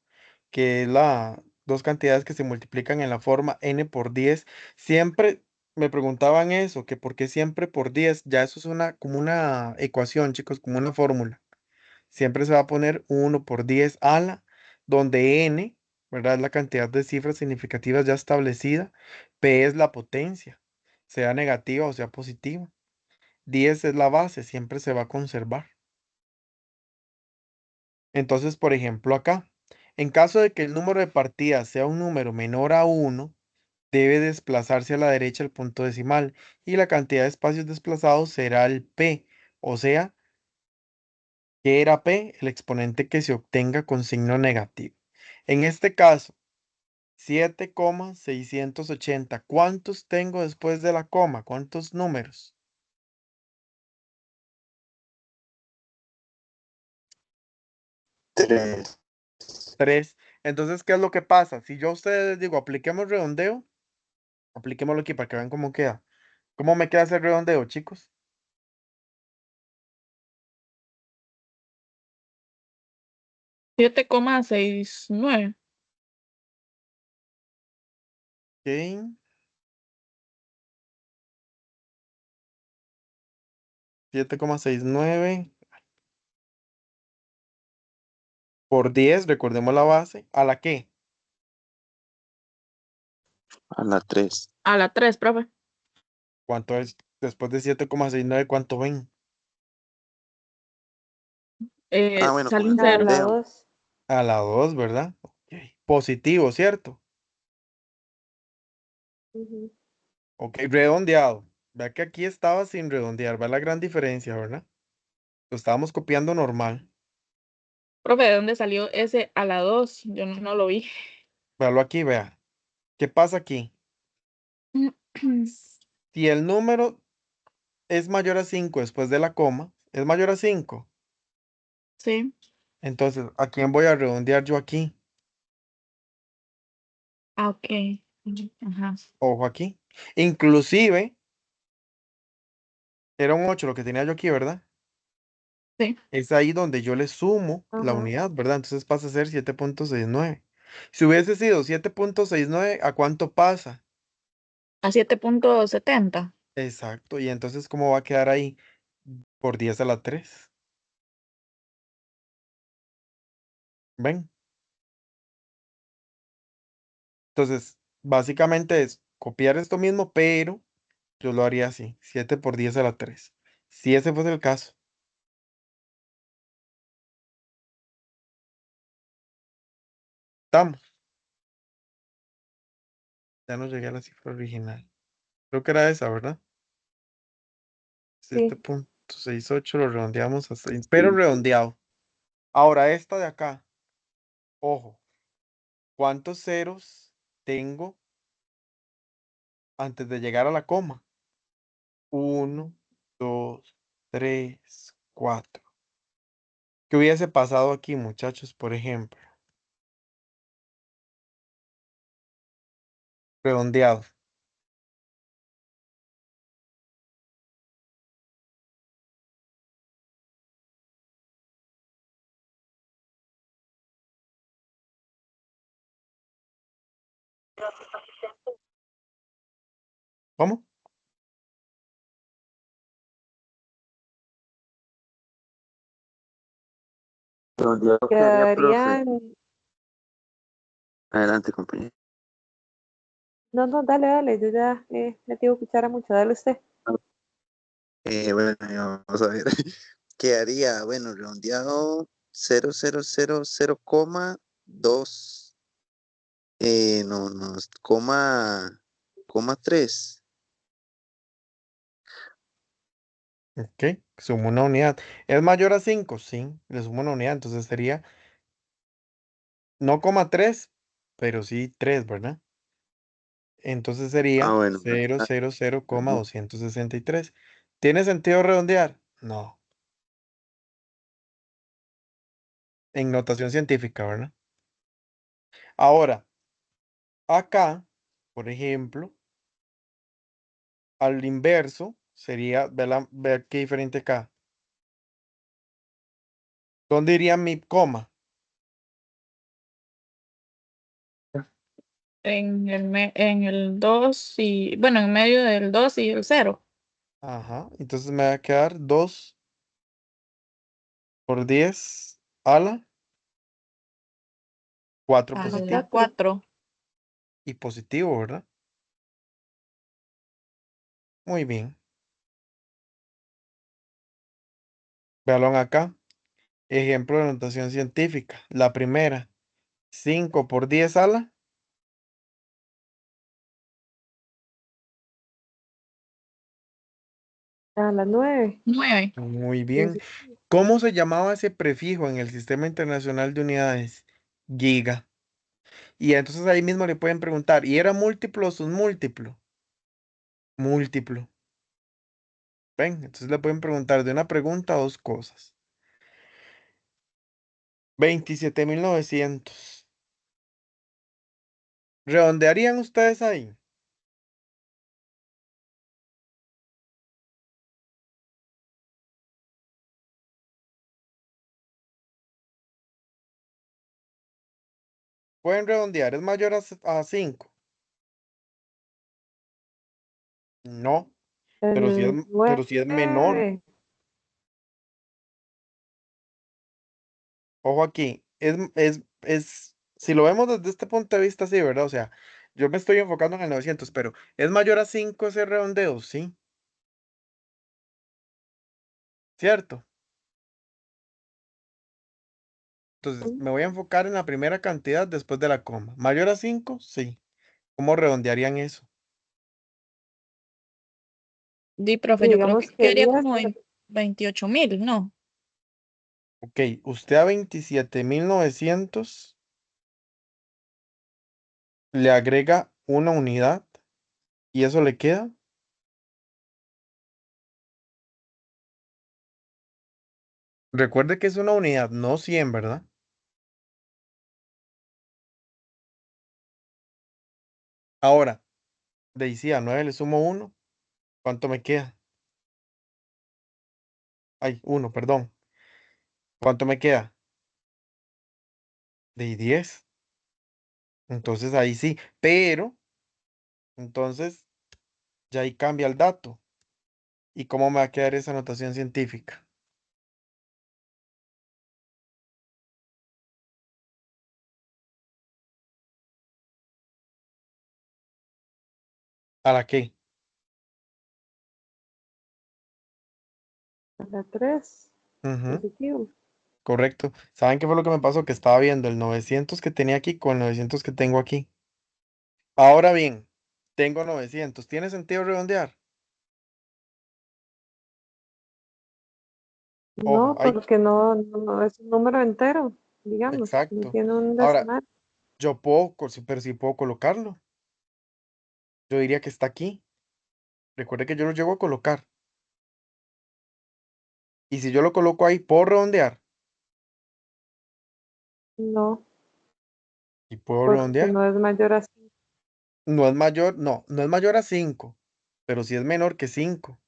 [SPEAKER 1] que es la dos cantidades que se multiplican en la forma n por 10. Siempre me preguntaban eso, que por qué siempre por 10. Ya eso es como una ecuación, chicos, como una fórmula. Siempre se va a poner 1 por 10 a la, donde n, ¿verdad? Es la cantidad de cifras significativas ya establecida. P es la potencia, sea negativa o sea positiva. 10 es la base, siempre se va a conservar. Entonces, por ejemplo, acá, en caso de que el número de partidas sea un número menor a 1, debe desplazarse a la derecha el punto decimal y la cantidad de espacios desplazados será el p, o sea, que era p, el exponente que se obtenga con signo negativo. En este caso, 7,680. ¿Cuántos tengo después de la coma? ¿Cuántos números?
[SPEAKER 2] 3.
[SPEAKER 1] 3. Entonces, ¿qué es lo que pasa? Si yo a ustedes les digo, apliquemos redondeo, apliquémoslo aquí para que vean cómo queda. ¿Cómo me queda ese redondeo, chicos?
[SPEAKER 5] 7,69.
[SPEAKER 1] Ok. 7,69 por 10, recordemos la base. ¿A la qué?
[SPEAKER 2] A la 3.
[SPEAKER 5] A la 3, profe.
[SPEAKER 1] ¿Cuánto es después de 7,69? ¿Cuánto ven?
[SPEAKER 2] Bueno, con
[SPEAKER 5] Sale
[SPEAKER 2] el
[SPEAKER 5] un
[SPEAKER 4] A
[SPEAKER 5] 0.
[SPEAKER 4] la
[SPEAKER 2] redondeo.
[SPEAKER 4] 2.
[SPEAKER 1] A la 2, ¿verdad? Ok. Positivo, ¿cierto? Ok, redondeado. Vea que aquí estaba sin redondear. ¿Ve la gran diferencia, verdad? Lo estábamos copiando normal.
[SPEAKER 5] Profe, ¿de dónde salió ese a la 2? Yo no lo vi.
[SPEAKER 1] Véalo aquí, vea. ¿Qué pasa aquí? Si el número es mayor a 5 después de la coma, es mayor a 5.
[SPEAKER 5] Sí.
[SPEAKER 1] Entonces, ¿a quién voy a redondear yo aquí?
[SPEAKER 5] Ah, ok. Ajá.
[SPEAKER 1] Ojo aquí. Inclusive, era un 8 lo que tenía yo aquí, ¿verdad?
[SPEAKER 5] Sí.
[SPEAKER 1] Es ahí donde yo le sumo la
[SPEAKER 4] Ajá.
[SPEAKER 1] unidad, ¿verdad? Entonces pasa a ser 7,69. Si hubiese sido 7,69, ¿a cuánto pasa?
[SPEAKER 5] A 7,70.
[SPEAKER 1] Exacto. Y entonces, ¿cómo va a quedar ahí? Por 10 a la 3. ¿Ven? Entonces, básicamente es copiar esto mismo, pero yo lo haría así. 7 por 10 a la 3. Si ese fuese el caso. Estamos. Ya no llegué a la cifra original. Creo que era esa, ¿verdad?
[SPEAKER 4] Sí.
[SPEAKER 1] 7,68 lo redondeamos a 6, pero redondeado. Ahora esta de acá. Ojo. ¿Cuántos ceros tengo antes de llegar a la coma? 1, 2, 3, 4. ¿Qué hubiese pasado aquí, muchachos, por ejemplo? Redondeado. ¿Cómo?
[SPEAKER 2] Redondeado quedaría, profe.
[SPEAKER 4] Quedarían.
[SPEAKER 2] Adelante, compañero.
[SPEAKER 4] No, no, dale, dale. Yo ya le tengo cuchara mucho. Dale usted.
[SPEAKER 2] Bueno, vamos a ver. Quedaría, bueno, redondeado 0,000,2. No, no, coma 3.
[SPEAKER 1] Ok, sumo una unidad. ¿Es mayor a 5? Sí, le sumo una unidad. Entonces sería no 3, pero sí 3, ¿verdad? Entonces sería
[SPEAKER 2] bueno.
[SPEAKER 1] 0,263. ¿Tiene sentido redondear? No. En notación científica, ¿verdad? Ahora, acá, por ejemplo, al inverso sería, ver qué diferente acá. ¿Dónde iría mi coma?
[SPEAKER 5] En el 2 y, bueno, en medio del 2 y el 0.
[SPEAKER 1] Ajá, entonces me va a quedar 2 por 10 a la 4
[SPEAKER 5] A
[SPEAKER 4] A
[SPEAKER 1] positivo.
[SPEAKER 5] la
[SPEAKER 4] 4.
[SPEAKER 5] 4.
[SPEAKER 1] Y positivo, ¿verdad? Muy bien. Véalo acá. Ejemplo de notación científica. La primera, 5 por 10 a la
[SPEAKER 4] A la 9.
[SPEAKER 5] 9.
[SPEAKER 1] Muy bien. ¿Cómo se llamaba ese prefijo en el Sistema Internacional de Unidades? Giga. Y entonces ahí mismo le pueden preguntar, ¿y era múltiplo o submúltiplo? Múltiplo. ¿Ven? Entonces le pueden preguntar de una pregunta a dos cosas. 27.900. ¿Redondearían ustedes ahí? Pueden redondear, ¿es mayor a 5? No, pero si es,
[SPEAKER 4] El
[SPEAKER 1] pero si es menor.
[SPEAKER 4] 9.
[SPEAKER 1] Ojo aquí, si lo vemos desde este punto de vista, sí, ¿verdad? O sea, yo me estoy enfocando en el 900, pero ¿es mayor a 5 ese redondeo? Sí, ¿cierto? Entonces, me voy a enfocar en la primera cantidad después de la coma. ¿Mayor a 5? Sí. ¿Cómo redondearían eso?
[SPEAKER 5] Di, profe, yo creo
[SPEAKER 4] Digamos
[SPEAKER 5] que
[SPEAKER 4] que
[SPEAKER 5] quedaría
[SPEAKER 4] 10.
[SPEAKER 5] como 28.000, ¿no?
[SPEAKER 1] Ok, usted a 27.900 le agrega una unidad y eso le queda. Recuerde que es una unidad, no 100, ¿verdad? Ahora, decía, 9 le sumo 1. ¿Cuánto me queda? Ay, 1, perdón. ¿Cuánto me queda? De 10. Entonces ahí sí, pero entonces ya ahí cambia el dato. ¿Y cómo me va a quedar esa notación científica? ¿A la qué?
[SPEAKER 4] A la 3.
[SPEAKER 1] Ujú,
[SPEAKER 4] Positivo.
[SPEAKER 1] correcto. ¿Saben qué fue lo que me pasó? Que estaba viendo el 900 que tenía aquí con el 900 que tengo aquí. Ahora bien, tengo 900. ¿Tiene sentido redondear? Ojo,
[SPEAKER 4] No, porque no es un número entero, digamos. No
[SPEAKER 1] exacto.
[SPEAKER 4] tiene un
[SPEAKER 1] Ahora,
[SPEAKER 4] decimal.
[SPEAKER 1] yo puedo, pero sí puedo colocarlo. Yo diría que está aquí. Recuerde que yo lo llego a colocar. Y si yo lo coloco ahí, ¿puedo redondear?
[SPEAKER 4] No,
[SPEAKER 1] Y puedo
[SPEAKER 4] porque
[SPEAKER 1] redondear.
[SPEAKER 4] no es mayor a 5.
[SPEAKER 1] No es mayor, no es mayor a 5, pero sí es menor que 5.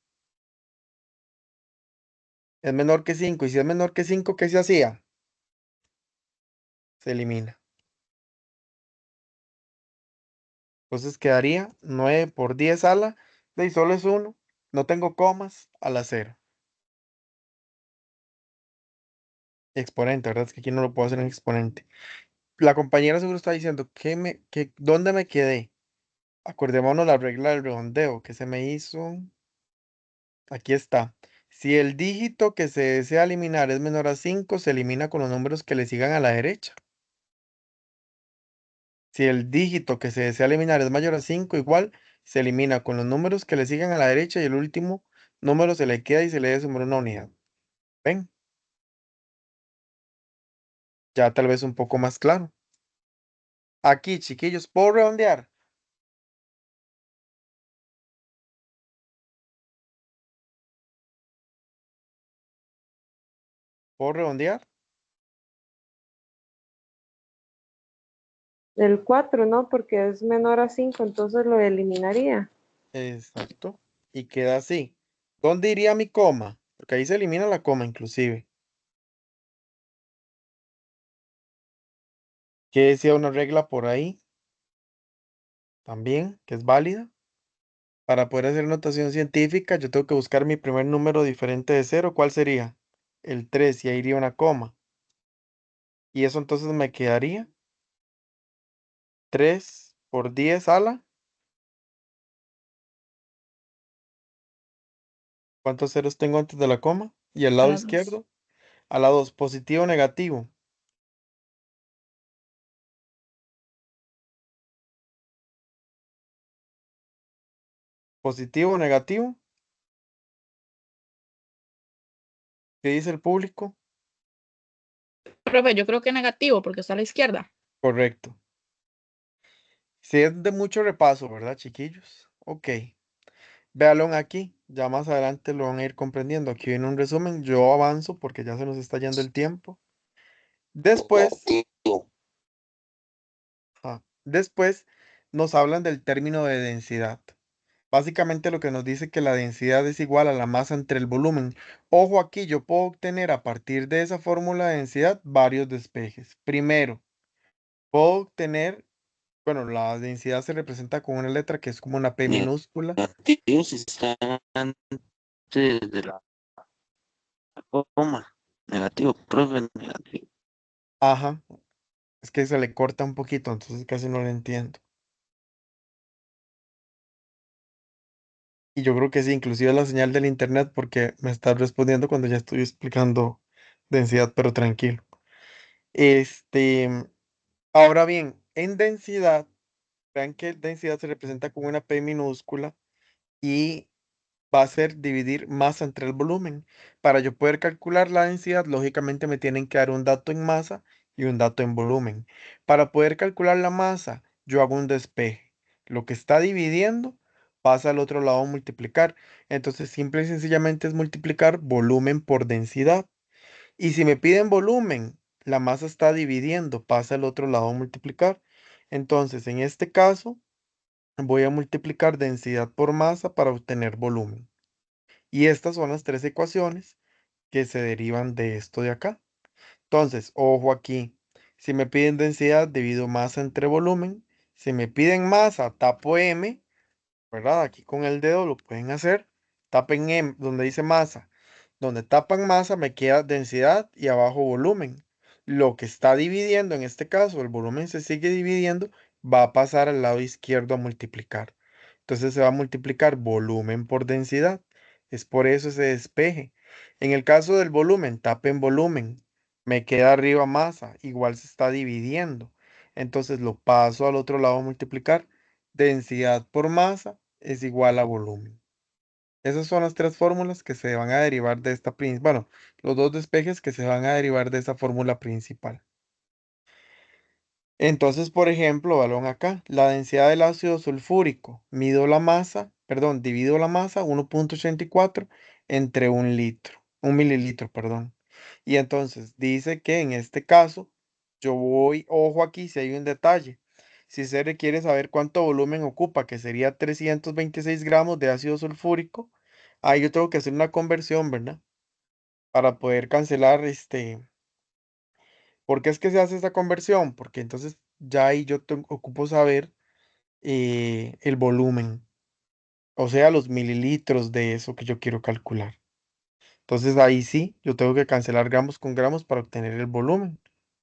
[SPEAKER 1] Es menor que 5. Y si es menor que 5, ¿qué se hacía? Se elimina. Entonces quedaría 9 por 10 a la, y solo es 1. No tengo comas, a la 0. Exponente, ¿verdad? Es que aquí no lo puedo hacer en exponente. La compañera seguro está diciendo, ¿dónde me quedé? Acordémonos la regla del redondeo que se me hizo. Aquí está. Si el dígito que se desea eliminar es menor a 5, se elimina con los números que le sigan a la derecha. Si el dígito que se desea eliminar es mayor a 5, igual se elimina con los números que le sigan a la derecha y el último número se le queda y se le debe sumar una unidad. ¿Ven? Ya tal vez un poco más claro. Aquí, chiquillos, ¿puedo redondear? ¿Puedo redondear?
[SPEAKER 4] El 4, ¿no? Porque es menor a 5, entonces lo eliminaría.
[SPEAKER 1] Exacto. Y queda así. ¿Dónde iría mi coma? Porque ahí se elimina la coma inclusive. ¿Qué decía una regla por ahí? También, que es válida. Para poder hacer notación científica, yo tengo que buscar mi primer número diferente de cero. ¿Cuál sería? El 3 y ahí iría una coma. Y eso entonces me quedaría 3 por 10 a la. ¿Cuántos ceros tengo antes de la coma? Y al
[SPEAKER 5] A
[SPEAKER 1] lado
[SPEAKER 5] las 2.
[SPEAKER 1] izquierdo, a la 2, positivo o negativo. Positivo o negativo. ¿Qué dice el público?
[SPEAKER 5] Profe, yo creo que negativo porque está a la izquierda.
[SPEAKER 1] Correcto. Si es de mucho repaso, ¿verdad, chiquillos? Ok. Véalo aquí. Ya más adelante lo van a ir comprendiendo. Aquí viene un resumen. Yo avanzo porque ya se nos está yendo el tiempo. Después,
[SPEAKER 2] Negativo.
[SPEAKER 1] después nos hablan del término de densidad. Básicamente lo que nos dice que la densidad es igual a la masa entre el volumen. Ojo aquí, yo puedo obtener a partir de esa fórmula de densidad varios despejes. Primero, puedo obtener, bueno, la densidad se representa con una letra que es como una P minúscula.
[SPEAKER 2] Negativo si está antes de la coma. Negativo, profe, negativo.
[SPEAKER 1] Ajá, es que se le corta un poquito, entonces casi no lo entiendo. Y yo creo que sí, inclusive la señal del internet porque me está respondiendo cuando ya estoy explicando densidad, pero tranquilo. Este, ahora bien, en densidad, vean que densidad se representa con una P minúscula y va a ser dividir masa entre el volumen. Para yo poder calcular la densidad, lógicamente me tienen que dar un dato en masa y un dato en volumen. Para poder calcular la masa, yo hago un despeje. Lo que está dividiendo pasa al otro lado a multiplicar. Entonces, simple y sencillamente es multiplicar volumen por densidad. Y si me piden volumen, la masa está dividiendo, pasa al otro lado a multiplicar. Entonces, en este caso, voy a multiplicar densidad por masa para obtener volumen. Y estas son las tres ecuaciones que se derivan de esto de acá. Entonces, ojo aquí. Si me piden densidad, divido masa entre volumen. Si me piden masa, tapo M, ¿verdad? Aquí con el dedo lo pueden hacer. Tapen M, donde dice masa. Donde tapan masa me queda densidad y abajo volumen. Lo que está dividiendo, en este caso, el volumen se sigue dividiendo, va a pasar al lado izquierdo a multiplicar. Entonces se va a multiplicar volumen por densidad. Es por eso ese despeje. En el caso del volumen, tapen volumen. Me queda arriba masa, igual se está dividiendo. Entonces lo paso al otro lado a multiplicar. Densidad por masa es igual a volumen. Esas son las tres fórmulas que se van a derivar de esta principal. Bueno, los dos despejes que se van a derivar de esa fórmula principal. Entonces, por ejemplo, balón acá, la densidad del ácido sulfúrico, mido la masa, perdón, divido la masa 1,84 entre un mililitro, perdón. Y entonces dice que en este caso, yo voy, ojo aquí, si hay un detalle. Si se requiere saber cuánto volumen ocupa, que sería 326 gramos de ácido sulfúrico, ahí yo tengo que hacer una conversión, ¿verdad? Para poder cancelar ¿Por qué es que se hace esta conversión? Porque entonces ya ahí yo ocupo saber el volumen, o sea, los mililitros de eso que yo quiero calcular. Entonces ahí sí, yo tengo que cancelar gramos con gramos para obtener el volumen,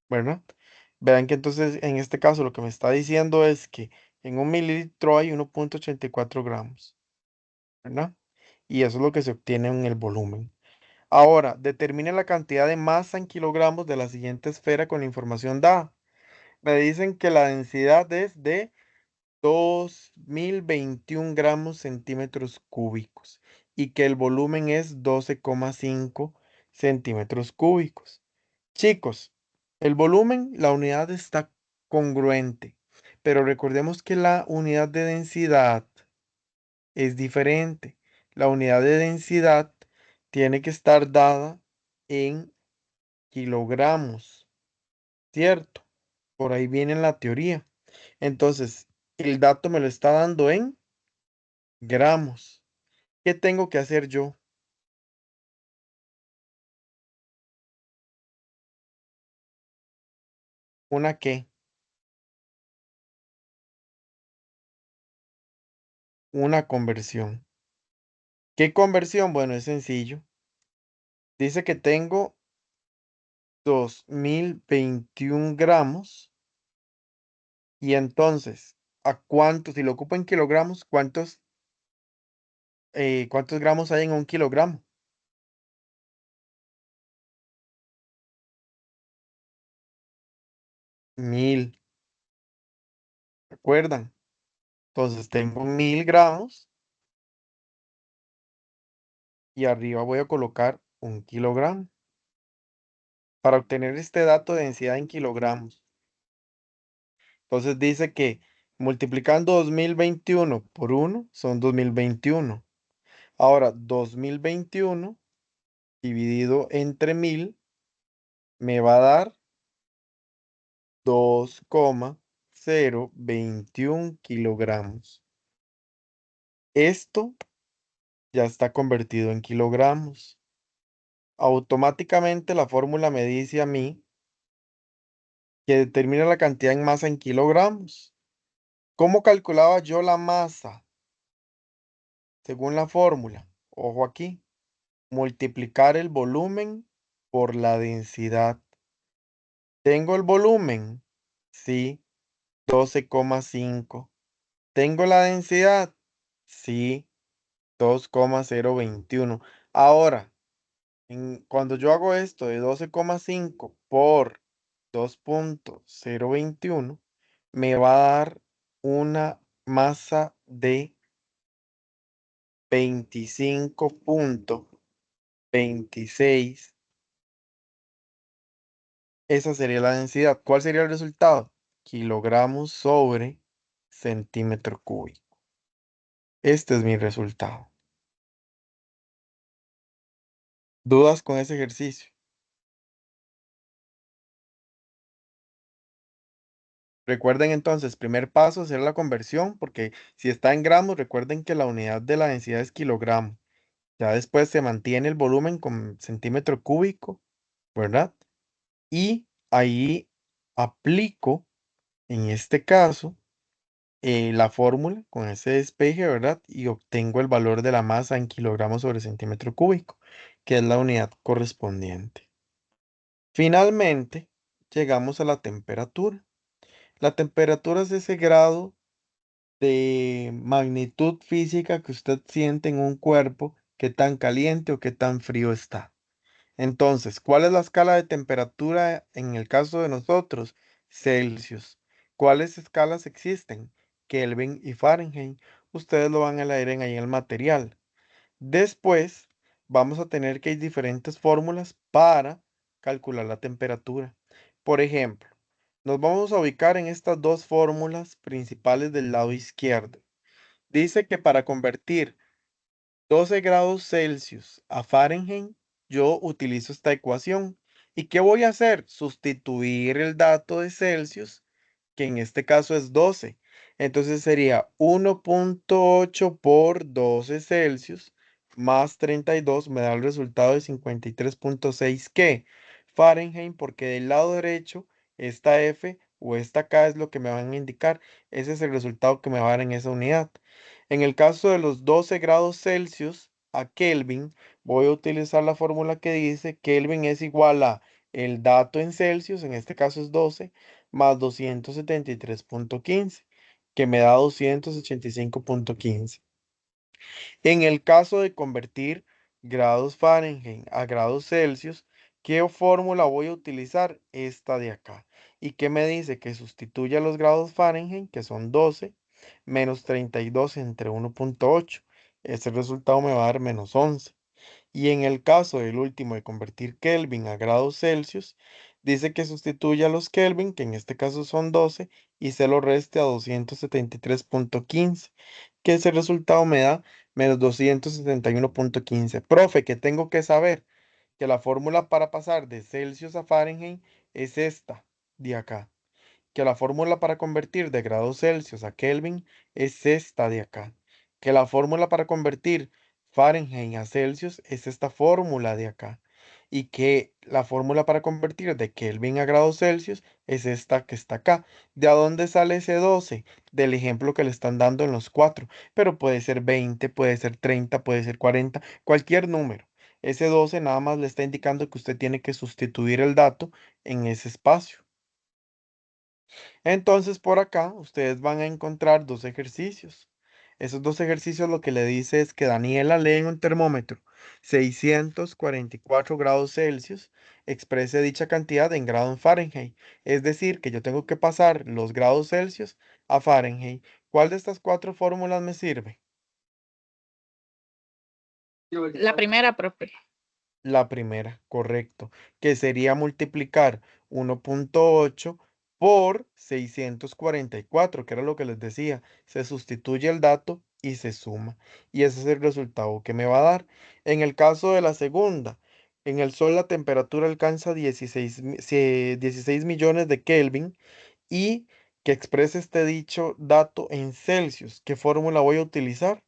[SPEAKER 1] ¿verdad? Verán que entonces en este caso lo que me está diciendo es que en un mililitro hay 1,84 gramos, ¿verdad? Y eso es lo que se obtiene en el volumen. Ahora, determine la cantidad de masa en kilogramos de la siguiente esfera con la información dada. Me dicen que la densidad es de 2021 gramos centímetros cúbicos y que el volumen es 12,5 centímetros cúbicos. Chicos, el volumen, la unidad está congruente, pero recordemos que la unidad de densidad es diferente. La unidad de densidad tiene que estar dada en kilogramos, ¿cierto? Por ahí viene la teoría. Entonces, el dato me lo está dando en gramos. ¿Qué tengo que hacer yo? ¿Una qué? Una conversión. ¿Qué conversión? Bueno, es sencillo. Dice que tengo 2021 gramos y entonces, ¿a cuánto? Si lo ocupo en kilogramos, ¿cuántos gramos hay en un kilogramo? 1000, ¿recuerdan? Entonces tengo 1000 gramos y arriba voy a colocar 1 kilogramo para obtener este dato de densidad en kilogramos. Entonces dice que multiplicando 2021 por 1 son 2021. Ahora, 2021 dividido entre 1000 me va a dar 2,021 kilogramos. Esto ya está convertido en kilogramos. Automáticamente la fórmula me dice a mí que determina la cantidad en masa en kilogramos. ¿Cómo calculaba yo la masa? Según la fórmula. Ojo aquí. Multiplicar el volumen por la densidad. ¿Tengo el volumen? Sí, 12,5. ¿Tengo la densidad? Sí, 2,021. Ahora, cuando yo hago esto de 12,5 por 2,021, me va a dar una masa de 25,26. Esa sería la densidad. ¿Cuál sería el resultado? Kilogramos sobre centímetro cúbico. Este es mi resultado. ¿Dudas con ese ejercicio? Recuerden entonces, primer paso, hacer la conversión, porque si está en gramos, recuerden que la unidad de la densidad es kilogramo. Ya después se mantiene el volumen con centímetro cúbico, ¿verdad? Y ahí aplico, en este caso, la fórmula con ese despeje, ¿verdad? Y obtengo el valor de la masa en kilogramos sobre centímetro cúbico, que es la unidad correspondiente. Finalmente, llegamos a la temperatura. La temperatura es ese grado de magnitud física que usted siente en un cuerpo, qué tan caliente o qué tan frío está. Entonces, ¿cuál es la escala de temperatura en el caso de nosotros? Celsius. ¿Cuáles escalas existen? Kelvin y Fahrenheit. Ustedes lo van a leer ahí en el material. Después, vamos a tener que hay diferentes fórmulas para calcular la temperatura. Por ejemplo, nos vamos a ubicar en estas dos fórmulas principales del lado izquierdo. Dice que para convertir 12 grados Celsius a Fahrenheit, yo utilizo esta ecuación. ¿Y qué voy a hacer? Sustituir el dato de Celsius, que en este caso es 12. Entonces sería 1,8 por 12 Celsius más 32 me da el resultado de 53,6. ¿Qué? Fahrenheit, porque del lado derecho esta F o esta K es lo que me van a indicar. Ese es el resultado que me va a dar en esa unidad. En el caso de los 12 grados Celsius a Kelvin, voy a utilizar la fórmula que dice Kelvin es igual a el dato en Celsius, en este caso es 12, más 273,15, que me da 285,15. En el caso de convertir grados Fahrenheit a grados Celsius, ¿qué fórmula voy a utilizar? Esta de acá. ¿Y qué me dice? Que sustituya los grados Fahrenheit, que son 12, menos 32 entre 1,8. Este resultado me va a dar menos 11. Y en el caso del último de convertir Kelvin a grados Celsius, dice que sustituya los Kelvin, que en este caso son 12, y se lo reste a 273,15, que ese resultado me da menos 271,15. Profe, ¿qué tengo que saber? que la fórmula para pasar de Celsius a Fahrenheit es esta de acá, que la fórmula para convertir de grados Celsius a Kelvin es esta de acá, que la fórmula para convertir Fahrenheit a Celsius es esta fórmula de acá, y que la fórmula para convertir de Kelvin a grados Celsius es esta que está acá. ¿De a dónde sale ese 12? Del ejemplo que le están dando en los cuatro, pero puede ser 20, puede ser 30, puede ser 40, cualquier número. Ese 12 nada más le está indicando que usted tiene que sustituir el dato en ese espacio. Entonces por acá ustedes van a encontrar dos ejercicios. Esos dos ejercicios lo que le dice es que Daniela lee en un termómetro 644 grados Celsius, exprese dicha cantidad en grado Fahrenheit. Es decir, que yo tengo que pasar los grados Celsius a Fahrenheit. ¿Cuál de estas cuatro fórmulas me sirve?
[SPEAKER 5] La primera, profe.
[SPEAKER 1] La primera, correcto, que sería multiplicar 1.8 por 644, que era lo que les decía. Se sustituye el dato y se suma. Y ese es el resultado que me va a dar. En el caso de la segunda, en el Sol la temperatura alcanza 16 millones de Kelvin y que exprese este dicho dato en Celsius. ¿Qué fórmula voy a utilizar?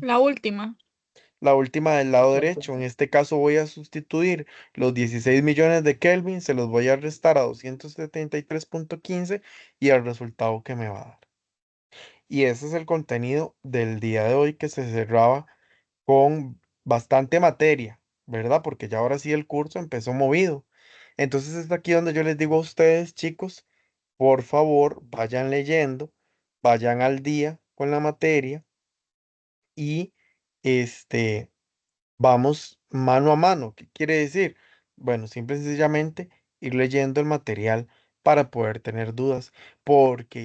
[SPEAKER 5] La última.
[SPEAKER 1] La última del lado derecho. En este caso voy a sustituir los 16 millones de Kelvin, se los voy a restar a 273.15 y el resultado que me va a dar. Y ese es el contenido del día de hoy que se cerraba con bastante materia, ¿verdad? Porque ya ahora sí el curso empezó movido. Entonces es aquí donde yo les digo a ustedes, chicos, por favor, vayan leyendo, vayan al día con la materia y vamos mano a mano. ¿Qué quiere decir? Bueno, simple y sencillamente ir leyendo el material para poder tener dudas, porque